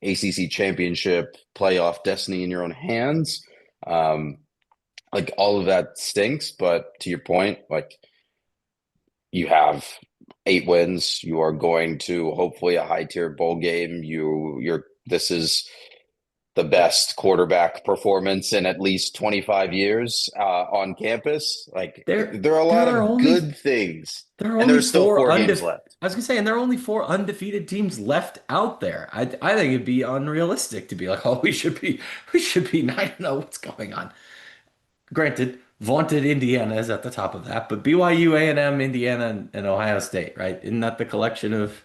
S2: ACC championship playoff destiny in your own hands. Like all of that stinks, but to your point, like you have 8 wins. You are going to hopefully a high tier bowl game. This is the best quarterback performance in at least 25 years on campus. Like
S3: There
S2: there are a
S3: there
S2: lot
S3: are
S2: of
S3: only
S2: good things,
S3: there are
S2: and
S3: only
S2: there's still
S3: four
S2: 4 games
S3: undef
S2: left.
S3: I was gonna say, and there are only four undefeated teams left out there. I think it'd be unrealistic to be like, oh, we should be 9-0. What's going on? Granted, vaunted Indiana is at the top of that, but BYU, A&M, Indiana, and Ohio State, right? Isn't that the collection of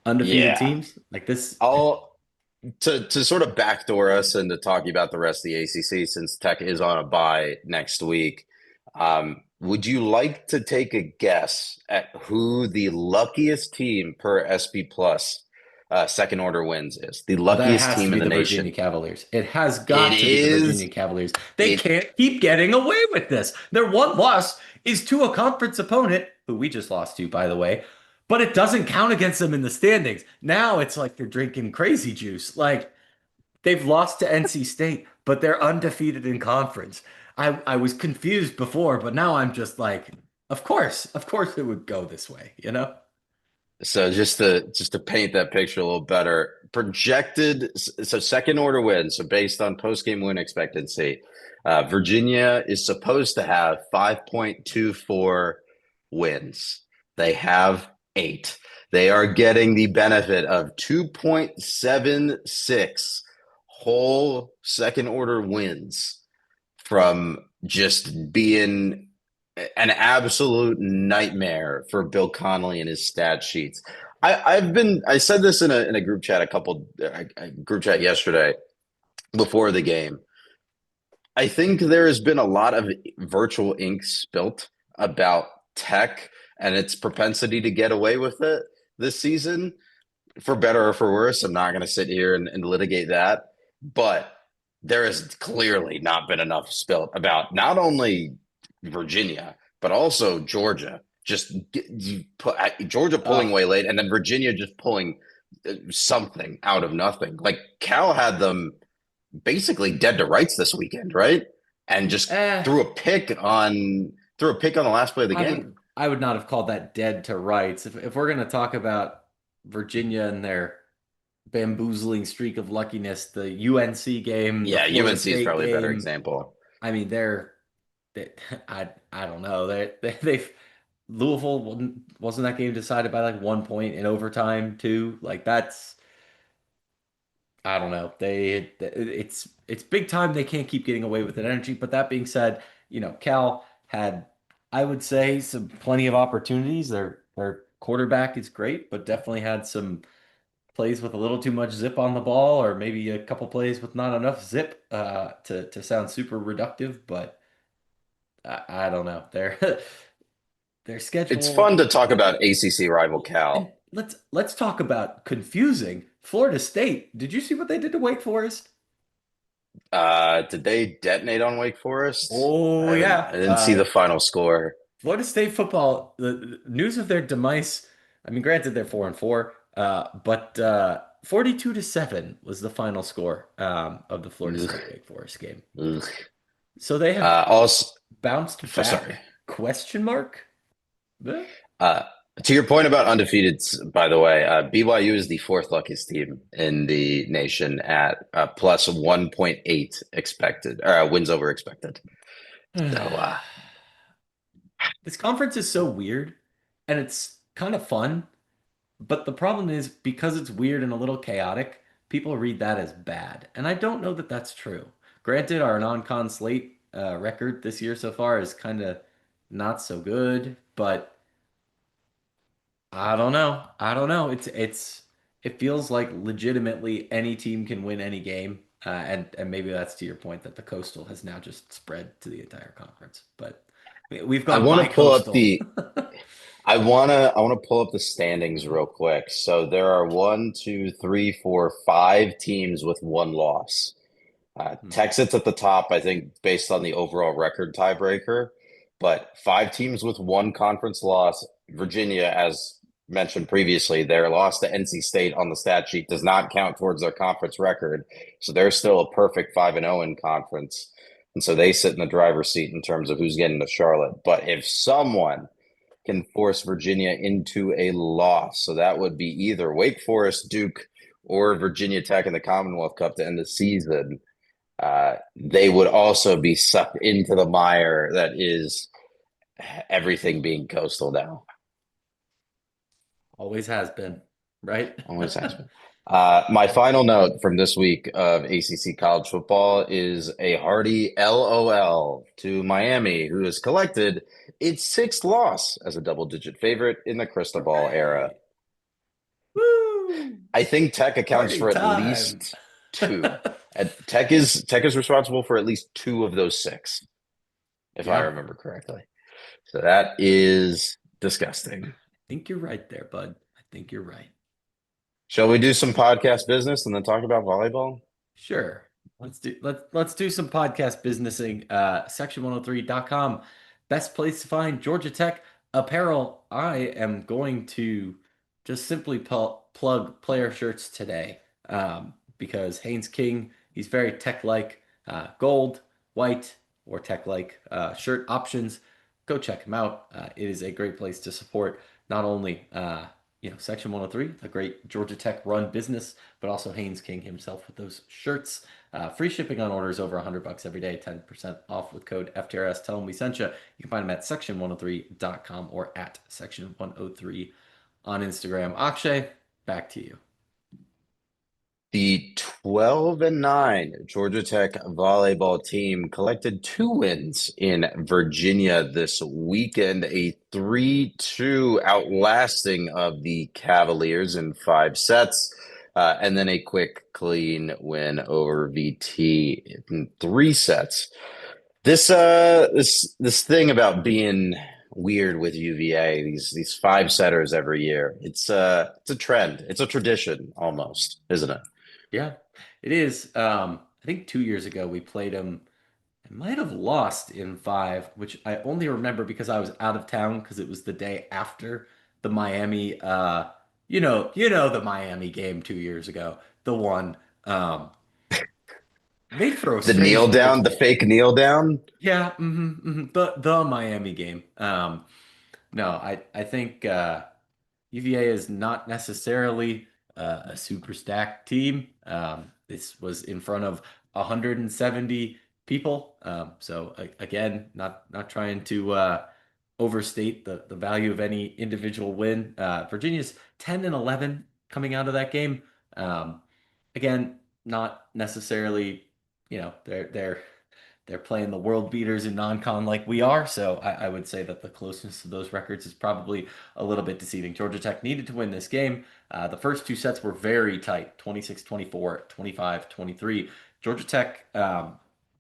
S3: undefeated
S2: Yeah.
S3: teams? Like this.
S2: I'll to sort of backdoor us into talking about the rest of the ACC since Tech is on a bye next week. Would you like to take a guess at who the luckiest team per SP Plus second order wins is? The
S3: Oh, that
S2: luckiest
S3: has to
S2: team
S3: be
S2: in the
S3: the Virginia
S2: nation.
S3: Cavaliers. It has
S2: It
S3: got to be the
S2: is
S3: Virginia Cavaliers. They
S2: it
S3: can't keep getting away with this. Their one loss is to a conference opponent, who we just lost to, by the way, but it doesn't count against them in the standings. Now it's like they're drinking crazy juice. Like they've lost to NC State, but they're undefeated in conference. I was confused before, but now I'm just like, of course it would go this way, you know?
S2: So just to paint that picture a little better, projected so second order wins. So based on post game win expectancy, Virginia is supposed to have 5.24 wins. They have 8. They are getting the benefit of 2.76 whole second order wins from just being an absolute nightmare for Bill Connolly and his stat sheets. I said this in a group chat a group chat yesterday before the game. I think there has been a lot of virtual ink spilt about Tech and its propensity to get away with it this season, for better or for worse. I'm not going to sit here and litigate that, but there has clearly not been enough spilt about not only Virginia, but also Georgia. Just you put Georgia pulling
S3: Uh,
S2: away late, and then Virginia just pulling something out of nothing. Like Cal had them basically dead to rights this weekend, right? And just
S3: eh,
S2: threw a pick on the last play of the
S3: I
S2: game.
S3: would not have called that dead to rights. If we're gonna talk about Virginia and their bamboozling streak of luckiness, the UNC game, the
S2: Yeah,
S3: Florida
S2: UNC is
S3: State
S2: probably a better
S3: game,
S2: example.
S3: I mean, they, I don't know. They've Louisville wasn't that game decided by like 1 point in overtime too? Like that's I don't know. It's big time. They can't keep getting away with that energy. But that being said, Cal had, I would say, some plenty of opportunities. Their quarterback is great, but definitely had some plays with a little too much zip on the ball, or maybe a couple plays with not enough zip to sound super reductive. But I don't know. Their
S2: It's fun
S3: schedule.
S2: to talk about ACC rival
S3: And
S2: Cal.
S3: let's talk about confusing Florida State. Did you see what they did to Wake Forest?
S2: Did they detonate on Wake Forest? I
S3: Oh
S2: haven't.
S3: yeah.
S2: I didn't see the final score.
S3: Florida State football, the news of their demise. I mean, granted they're 4-4, but 42-7 was the final score of the Florida
S2: Ugh,
S3: State Wake Forest game.
S2: ugh.
S3: So they have
S2: Also,
S3: bounced back?
S2: sorry.
S3: Question mark? Eh?
S2: Uh, to your point about undefeated, by the way, BYU is the fourth luckiest team in the nation at plus 1.8 expected, or wins over expected. So,
S3: This conference is so weird and it's kind of fun, but the problem is because it's weird and a little chaotic, people read that as bad. And I don't know that that's true. Granted, our non-con slate record this year so far is kind of not so good, but I don't know. I don't know. It feels like legitimately any team can win any game. And maybe that's to your point that the coastal has now just spread to the entire conference. But we've
S2: I
S3: gone
S2: want to pull up
S3: bi-coastal.
S2: the I want to pull up the standings real quick. So there are 5 teams with one loss.
S3: Hmm.
S2: Tech sits at the top, I think, based on the overall record tiebreaker. But 5 teams with one conference loss. Virginia, as mentioned previously, their loss to NC State on the stat sheet does not count towards their conference record. So they're still a perfect 5-0 in conference. And so they sit in the driver's seat in terms of who's getting to Charlotte. But if someone can force Virginia into a loss, so that would be either Wake Forest, Duke, or Virginia Tech in the Commonwealth Cup to end the season, they would also be sucked into the mire that is everything being coastal now.
S3: Always has been, right?
S2: Always has been. My final note from this week of ACC college football is a hearty LOL to Miami, who has collected its sixth loss as a double-digit favorite in the crystal ball era.
S3: Woo!
S2: I think Tech accounts
S3: Party
S2: for at
S3: time.
S2: least two. Tech is responsible for at least two of those six, if I
S3: Yeah.
S2: remember correctly. So that is disgusting.
S3: I think you're right there, bud. I think you're right.
S2: Shall we do some podcast business and then talk about volleyball?
S3: Sure. Let's do some podcast businessing. Section103.com. Best place to find Georgia Tech apparel. I am going to just simply plug player shirts today. Because Haynes King, he's very tech-like, gold, white, or tech-like shirt options. Go check him out. It is a great place to support not only Section 103, a great Georgia Tech run business, but also Haynes King himself with those shirts. Free shipping on orders over $100 every day, 10% off with code FTRS. Tell them we sent you. You can find them at section103.com or at section103 on Instagram. Akshay, back to you.
S2: The 12-9 Georgia Tech volleyball team collected 2 wins in Virginia this weekend, a 3-2 outlasting of the Cavaliers in 5 sets, and then a quick, clean win over VT in 3 sets. This thing about being weird with UVA, these 5 setters every year, it's a trend, it's a tradition almost, isn't it?
S3: Yeah, it is. I think 2 years ago we played them. I might have lost in 5, which I only remember because I was out of town because it was the day after the Miami. The Miami game 2 years ago, the one. Made for a
S2: The
S3: strange
S2: kneel
S3: night of
S2: down, the
S3: football.
S2: fake kneel down.
S3: Yeah, the Miami game. No, I think UVA is not necessarily a super stacked team. This was in front of 170 people. So again, not trying to overstate the value of any individual win. Virginia's 10-11 coming out of that game. Again, not necessarily, they're playing the world beaters in non-con like we are, so I would say that the closeness of those records is probably a little bit deceiving. Georgia Tech needed to win this game. The first 2 sets were very tight, 26-24, 25-23. Georgia Tech,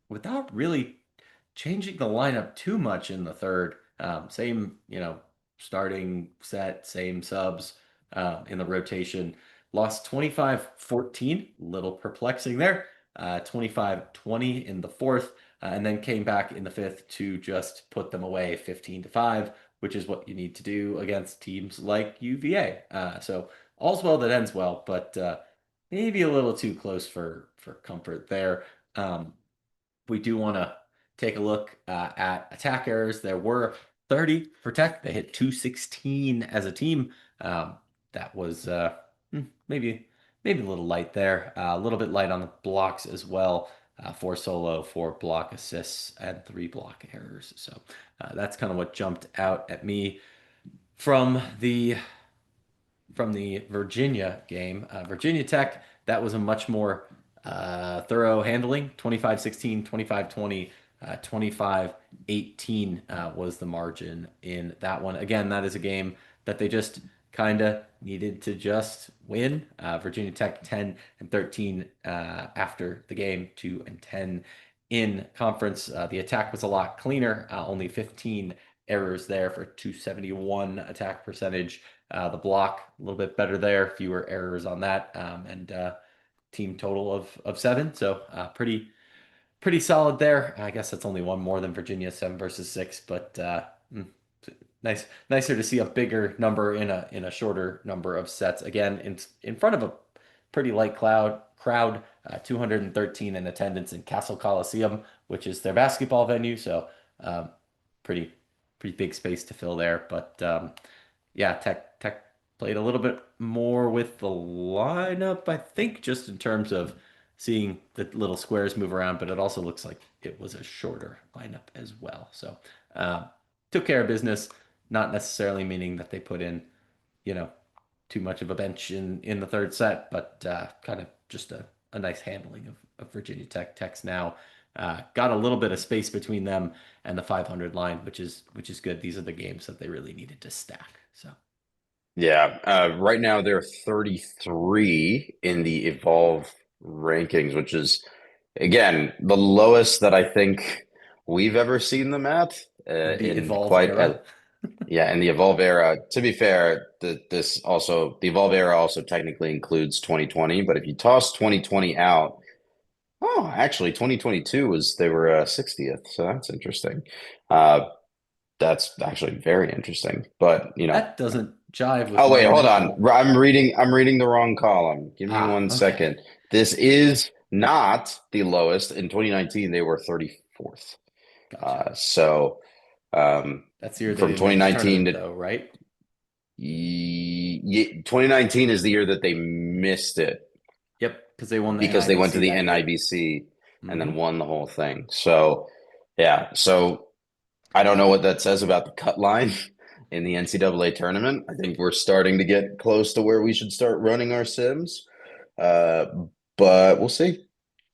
S3: without really changing the lineup too much in the third, same, starting set, same subs in the rotation. Lost 25-14, little perplexing there. 25-20 in the fourth, and then came back in the fifth to just put them away 15-5, which is what you need to do against teams like UVA. So all's well that ends well, but maybe a little too close for comfort there. We do want to take a look at attack errors. There were 30 for Tech. They hit 216 as a team. That was maybe a little light there. A little bit light on the blocks as well. 4 solo, 4 block assists, and 3 block errors. So that's kind of what jumped out at me from the Virginia game. Virginia Tech, that was a much more thorough handling. 25-16, 25-20, 25-18 was the margin in that one. Again, that is a game that they just kind of needed to just win. Virginia Tech 10-13 after the game, 2-10 in conference. The attack was a lot cleaner, only 15 errors there for 271 attack percentage. The block a little bit better there, fewer errors on that, and team total of 7. So pretty solid there. I guess that's only one more than Virginia, 7 versus 6, but Nicer to see a bigger number in a shorter number of sets. Again, in front of a pretty light crowd, 213 in attendance in Castle Coliseum, which is their basketball venue. So um, pretty pretty big space to fill there. But yeah, Tech played a little bit more with the lineup, I think, just in terms of seeing the little squares move around, but it also looks like it was a shorter lineup as well. So uh, took care of business, not necessarily meaning that they put in, you know, too much of a bench in the third set, but kind of just a nice handling of Virginia Tech. Tech's now got a little bit of space between them and the 500 line, which is good. These are the games that they really needed to stack. So
S2: Yeah, right now they're 33 in the Evolve rankings, which is again the lowest that I think we've ever seen them at
S3: in the
S2: in
S3: Evolve
S2: quite
S3: era.
S2: a yeah, in the Evolve era. To be fair, the Evolve era also technically includes 2020, but if you toss 2020 out, oh, actually 2022 was they were 60th, so that's interesting. Uh, that's actually very interesting. But
S3: That doesn't jive with
S2: oh
S3: my
S2: wait, hold on.
S3: mental.
S2: I'm reading the wrong column. Give me
S3: Ah,
S2: one
S3: okay.
S2: second. This is not the lowest. In 2019, they were 34th.
S3: Gotcha.
S2: So
S3: That's the year they
S2: from
S3: didn't make the
S2: 2019
S3: tournament
S2: to
S3: though, right?
S2: 2019 is the year that they missed it
S3: Yep, because they won the
S2: because they went to
S3: NIBC
S2: the
S3: that year.
S2: NIBC and
S3: Hmm.
S2: then won the whole thing. So yeah, so I don't know what that says about the cut line in the NCAA tournament. I think we're starting to get close to where we should start running our sims. Uh, but we'll see.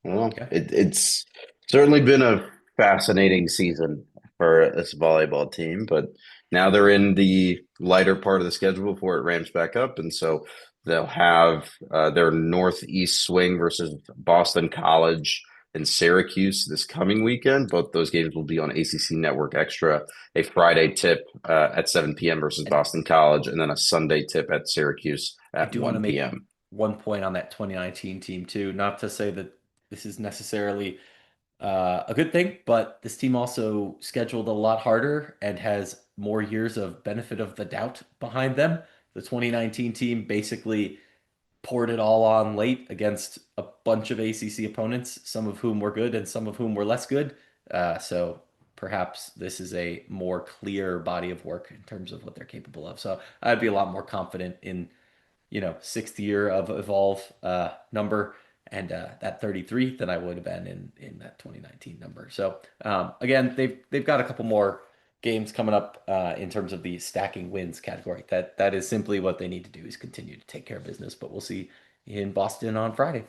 S2: I don't know.
S3: Yeah.
S2: It's certainly been a fascinating season for this volleyball team, but now they're in the lighter part of the schedule before it ramps back up, and so they'll have their Northeast swing versus Boston College and Syracuse this coming weekend. Both those games will be on ACC Network Extra. A Friday tip at 7 p.m. versus
S3: And
S2: Boston College, and then a Sunday tip at Syracuse
S3: I
S2: at
S3: do want to
S2: 1
S3: make
S2: p.m.
S3: one point on that 2019 team too. Not to say that this is necessarily a good thing, but this team also scheduled a lot harder and has more years of benefit of the doubt behind them. The 2019 team basically poured it all on late against a bunch of ACC opponents, some of whom were good and some of whom were less good. So perhaps this is a more clear body of work in terms of what they're capable of. So I'd be a lot more confident in, sixth year of Evolve number and that 33 than I would have been in that 2019 number. So again, they've got a couple more games coming up in terms of the stacking wins category. That is simply what they need to do is continue to take care of business. But we'll see in Boston on Friday.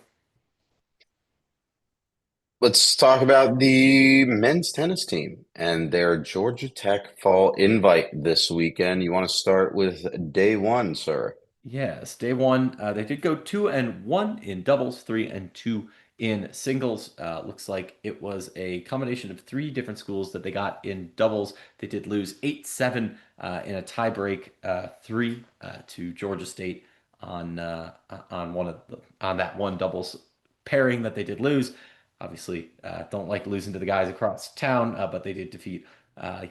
S2: Let's talk about the men's tennis team and their Georgia Tech fall invite this weekend. You want to start with day one, sir?
S3: Yes, day one, they did go 2-1 in doubles, 3-2 in singles. Looks like it was a combination of three different schools that they got in doubles. They did lose 8-7 in a tiebreak, three to Georgia State on on that one doubles pairing that they did lose. Obviously, don't like losing to the guys across town, but they did defeat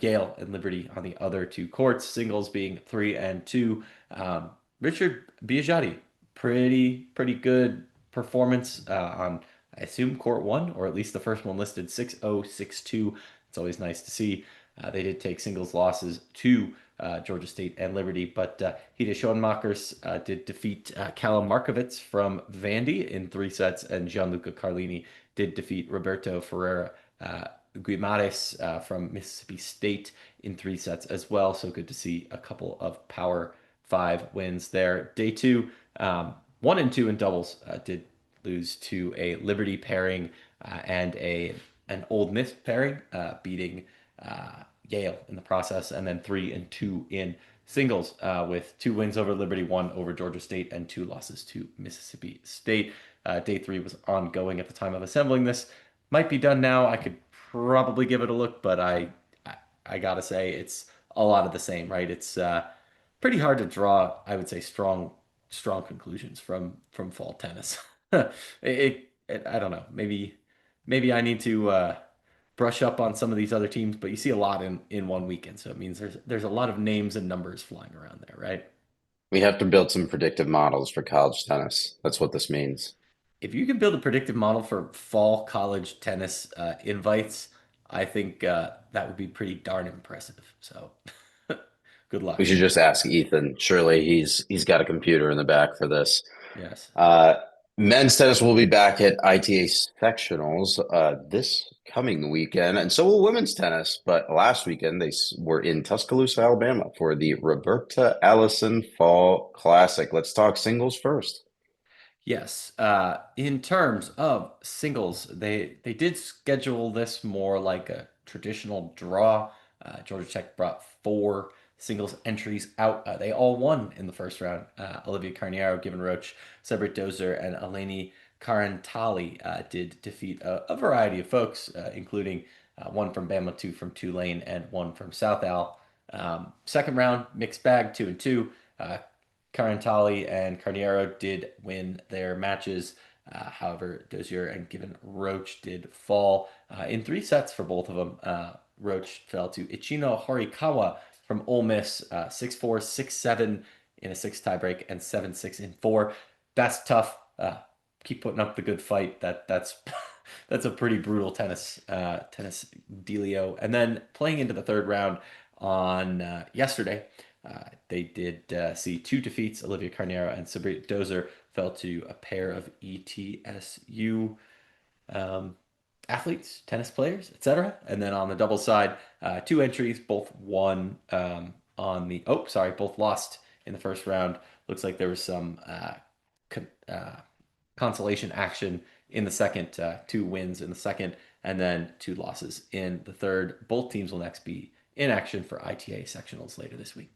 S3: Yale and Liberty on the other two courts. Singles being 3-2. Richard Biagiotti, pretty good performance on I assume court one or at least the first one listed 6-0, 6-2. It's always nice to see. They did take singles losses to Georgia State and Liberty, but Hida Schoenmakers did defeat Callum Markovitz from Vandy in three sets, and Gianluca Carlini did defeat Roberto Ferreira Guimares from Mississippi State in three sets as well. So good to see a couple of power five wins there. Day two, 1-2 in doubles did lose to a Liberty pairing and an Old Miss pairing, beating Yale in the process, and then 3-2 in singles with two wins over Liberty, one over Georgia State, and two losses to Mississippi State. Day three was ongoing at the time of assembling this. Might be done now. I could probably give it a look, but I gotta say it's a lot of the same, right? It's pretty hard to draw, I would say, strong conclusions from fall tennis. I don't know. Maybe I need to brush up on some of these other teams, but you see a lot in one weekend. So it means there's a lot of names and numbers flying around there, right?
S2: We have to build some predictive models for college tennis. That's what this means.
S3: If you can build a predictive model for fall college tennis invites, I think that would be pretty darn impressive. So good
S2: We
S3: luck.
S2: should just ask Ethan. Surely he's got a computer in the back for this.
S3: Yes.
S2: Uh, Men's tennis will be back at ITA sectionals this coming weekend, and so will women's tennis. But last weekend were in Tuscaloosa, Alabama, for the Roberta Allison Fall Classic. Let's talk singles first.
S3: Yes. In terms of singles, they did schedule this more like a traditional draw. Georgia Tech brought four singles entries out. They all won in the first round. Olivia Carniero, Given Roach, Sebrit Dozer, and Eleni Carantali did defeat a variety of folks, including one from Bama, two from Tulane, and one from South Al. Second round, mixed bag, 2-2. Carantali and Carniero did win their matches. However, Dozier and Given Roach did fall in three sets for both of them. Roach fell to Ichino Horikawa from Ole Miss, 6-4, 6-7 in a six tiebreak, and 7-6 in four. That's tough. Keep putting up the good fight. That's that's a pretty brutal tennis dealio. And then playing into the third round on yesterday. They did see two defeats. Olivia Carnero and Sabri Dozer fell to a pair of ETSU athletes, tennis players, etc. And then on the double side, two entries, both won both lost in the first round. Looks like there was some con consolation action in the second, two wins in the second, and then two losses in the third. Both teams will next be in action for ITA sectionals later this week.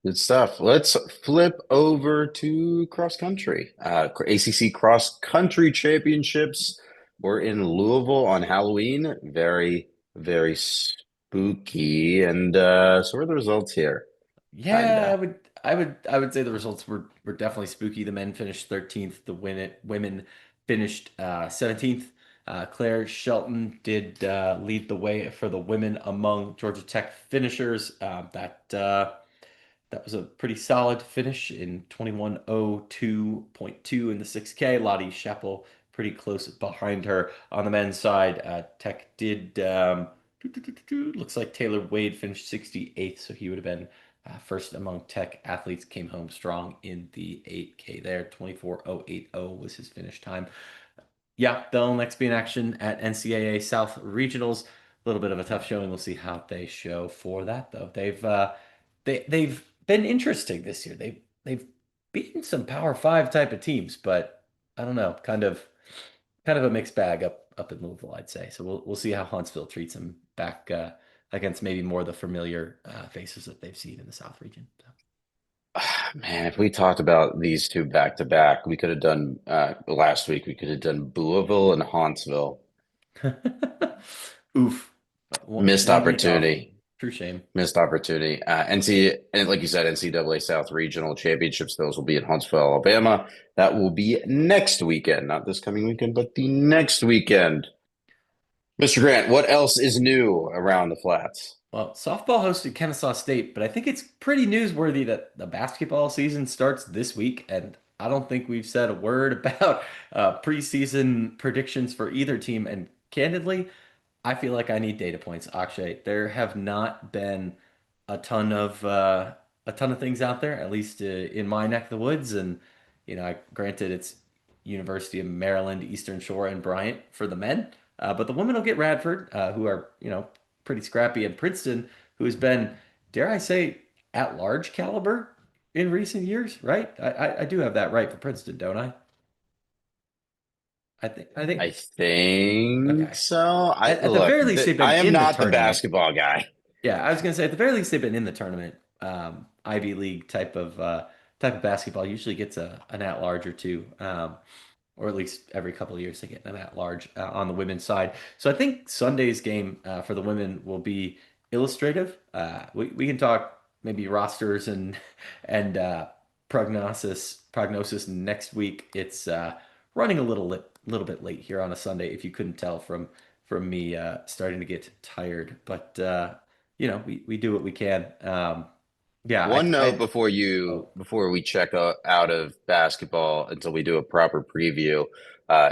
S2: Good stuff. Let's flip over to cross country. ACC cross country championships were in Louisville on Halloween. Very, very spooky. And so what are the results here?
S3: Yeah,
S2: Kinda.
S3: I would say the results were definitely spooky. The men finished 13th, the women finished 17th. Claire Shelton did lead the way for the women among Georgia Tech finishers. That was a pretty solid finish in 21:02.2 in the 6K. Lottie Sheppel pretty close behind her. On the men's side, Tech did looks like Taylor Wade finished 68th, so he would have been first among Tech athletes. Came home strong in the 8K there. 24:080 was his finish time. Yeah, they'll next be in action at NCAA South Regionals. A little bit of a tough showing. We'll see how they show for that, though. They've been interesting this year. They've beaten some Power Five type of teams, but I don't know, kind of a mixed bag up in Louisville, I'd say. So we'll see how Huntsville treats them back against maybe more of the familiar faces that they've seen in the South region. So.
S2: Man, if we talked about these two back to back, we could have done last week. We could have done Louisville and Huntsville.
S3: Oof.
S2: Missed
S3: One week off.
S2: opportunity.
S3: True shame.
S2: Missed opportunity. And like you said, NCAA South Regional Championships, those will be in Huntsville, Alabama. That will be next weekend, not this coming weekend, but the next weekend. Mr. Grant, what else is new around the flats?
S3: Well, softball hosted Kennesaw State, but I think it's pretty newsworthy that the basketball season starts this week, and I don't think we've said a word about preseason predictions for either team. And candidly, I feel like I need data points, Akshay. There have not been a ton of things out there, at least in my neck of the woods. And granted, it's University of Maryland, Eastern Shore, and Bryant for the men, but the women will get Radford, who are pretty scrappy, and Princeton, who has been, dare I say, at large caliber in recent years. Right? I do have that right for Princeton, don't I? I think
S2: I think
S3: okay.
S2: so.
S3: At the very least, they've been
S2: I am
S3: in the
S2: not the
S3: tournament.
S2: basketball guy.
S3: Yeah, I was gonna say at the very least they've been in the tournament. Ivy League type of basketball usually gets an at large or two, or at least every couple of years they get an at large on the women's side. So I think Sunday's game for the women will be illustrative. We can talk maybe rosters and prognosis next week. It's running a little little bit late here on a Sunday, if you couldn't tell from me starting to get tired. But we do what we can. Yeah,
S2: One note
S3: oh,
S2: before we check out of basketball until we do a proper preview.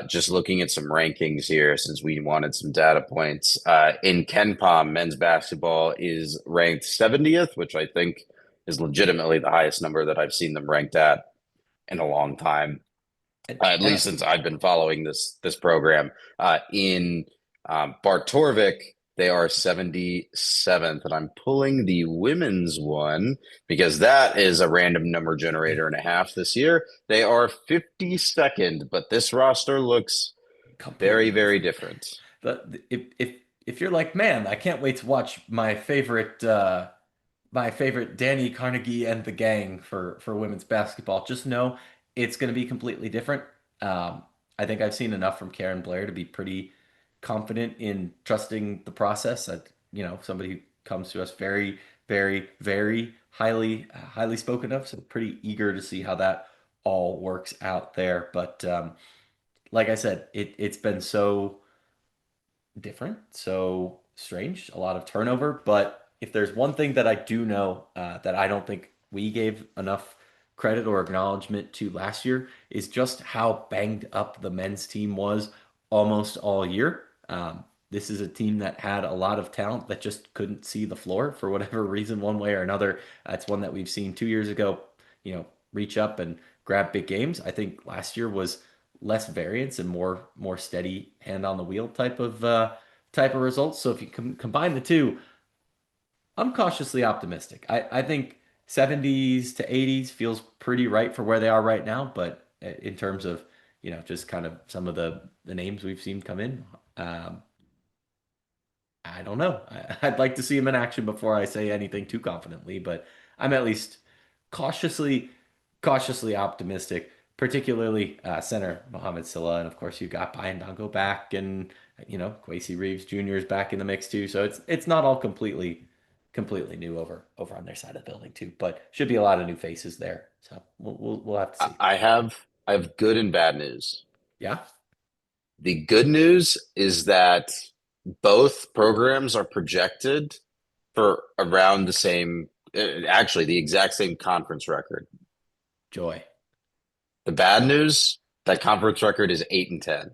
S2: Just looking at some rankings here since we wanted some data points. In Ken Pom, men's basketball is ranked 70th, which I think is legitimately the highest number that I've seen them ranked at in a long time. At
S3: and
S2: least since I've been following this program. In Bart Torvik, they are 77th, and I'm pulling the women's one because that is a random number generator and a half this year. They are 52nd, but this roster looks very,
S3: completely
S2: very
S3: different.
S2: different.
S3: But if you're like, man, I can't wait to watch my favorite Danny Carnegie and the gang for women's basketball. Just know it's going to be completely different. I think I've seen enough from Karen Blair to be pretty confident in trusting the process. That somebody who comes to us very, very, very highly spoken of. So pretty eager to see how that all works out there. But like I said, it's been so different, so strange, a lot of turnover. But if there's one thing that I do know that I don't think we gave enough credit or acknowledgement to last year is just how banged up the men's team was almost all year. This is a team that had a lot of talent that just couldn't see the floor for whatever reason, one way or another. That's one that we've seen 2 years ago, reach up and grab big games. I think last year was less variance and more steady hand on the wheel type of results. So if you combine the two, I'm cautiously optimistic. I think 70s to 80s feels pretty right for where they are right now, but in terms of just kind of some of the names we've seen come in, I don't know. I'd like to see him in action before I say anything too confidently, but I'm at least cautiously, cautiously optimistic. Particularly center Mohamed Salah, and of course you got Dongo back, and Quasi Reeves Jr. is back in the mix too. So it's not all completely new over on their side of the building too, but should be a lot of new faces there. So we'll have to
S2: I
S3: see.
S2: I have good and bad news.
S3: Yeah,
S2: The good news is that both programs are projected for around the same, actually the exact same conference record.
S3: joy.
S2: The bad news, that conference record is 8-10.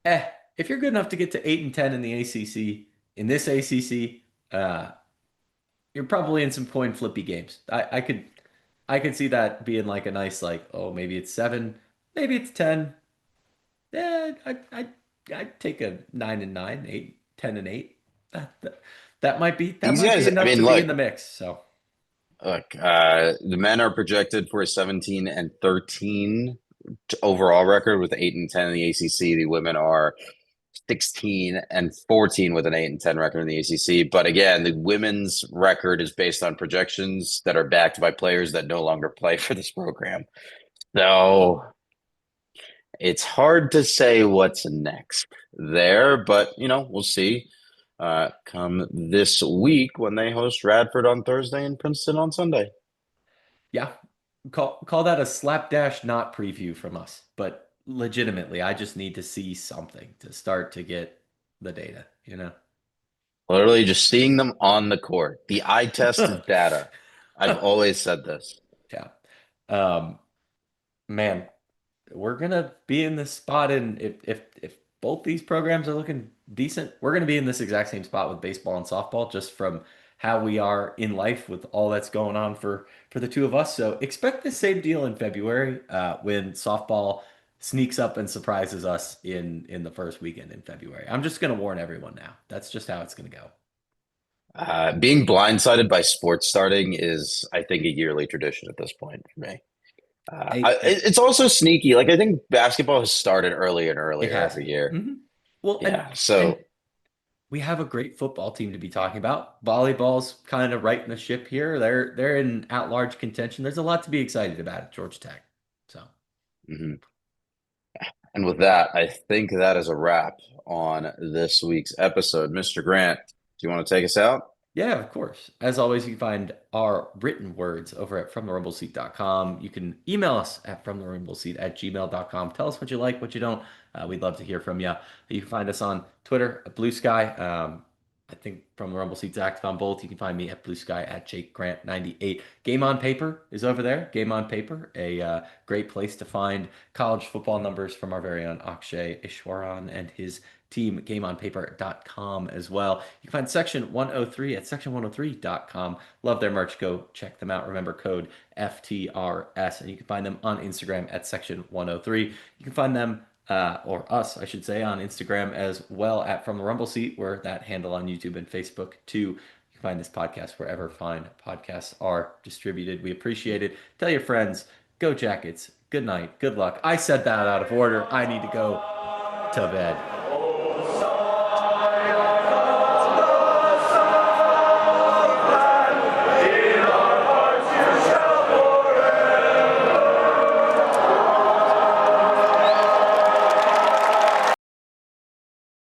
S3: Eh, if you're good enough to get to 8-10 in the ACC, in this ACC, you're probably in some coin flippy games. I could see that being like a nice like, oh, maybe it's 7, maybe it's 10. Yeah, I'd take a 9-9, 8, 10-8. That
S2: These
S3: might be
S2: guys, I
S3: enough to
S2: mean,
S3: be in the mix. So
S2: the men are projected for a 17-13 overall record with 8-10 in the ACC. The women are 16-14 with an 8-10 record in the ACC. But again, the women's record is based on projections that are backed by players that no longer play for this program. So it's hard to say what's next there, but we'll see. Come this week when they host Radford on Thursday and Princeton on Sunday.
S3: yeah, call that a slapdash not preview from us. But legitimately, I just need to see something to start to get the data.
S2: Literally just seeing them on the court. The eye test is data. I've always said this.
S3: Yeah. Um, man, we're gonna be in this spot, and if both these programs are looking decent, we're gonna be in this exact same spot with baseball and softball, just from how we are in life with all that's going on for the two of us. So expect the same deal in February, when softball sneaks up and surprises us in the first weekend in February. I'm just gonna warn everyone now. That's just how it's gonna go.
S2: Being blindsided by sports starting is, I think, a yearly tradition at this point for me. It's also sneaky. Like I think basketball has started earlier and
S3: It
S2: earlier
S3: has.
S2: every year.
S3: Well,
S2: Yeah.
S3: and
S2: So
S3: we have a great football team to be talking about. Volleyball's kind of right in the ship here. They're in at-large contention. There's a lot to be excited about at Georgia Tech. So,
S2: mhm. And with that, I think that is a wrap on this week's episode. Mr. Grant, do you want to take us out?
S3: Yeah, of course. As always, you can find our written words over at fromtherumbleseat.com. You can email us at fromtherumbleseat@gmail.com. Tell us what you like, what you don't. We'd love to hear from you. You can find us on Twitter at Blue Sky. I think From the Rumble Seat's active on both. You can find me at Blue Sky at Jake Grant 98. Game on Paper is over there. Game on Paper, a great place to find college football numbers from our very own Akshay Easwaran and his team, gameonpaper.com as well. You can find Section 103 at section103.com. Love their merch. Go check them out. Remember code FTRS. And you can find them on Instagram at Section 103. You can find them, or us, I should say, on Instagram as well at From the Rumble Seat, where that handle on YouTube and Facebook too. You can find this podcast wherever fine podcasts are distributed. We appreciate it. Tell your friends. Go Jackets. Good night. Good luck. I said that out of order. I need to go to bed.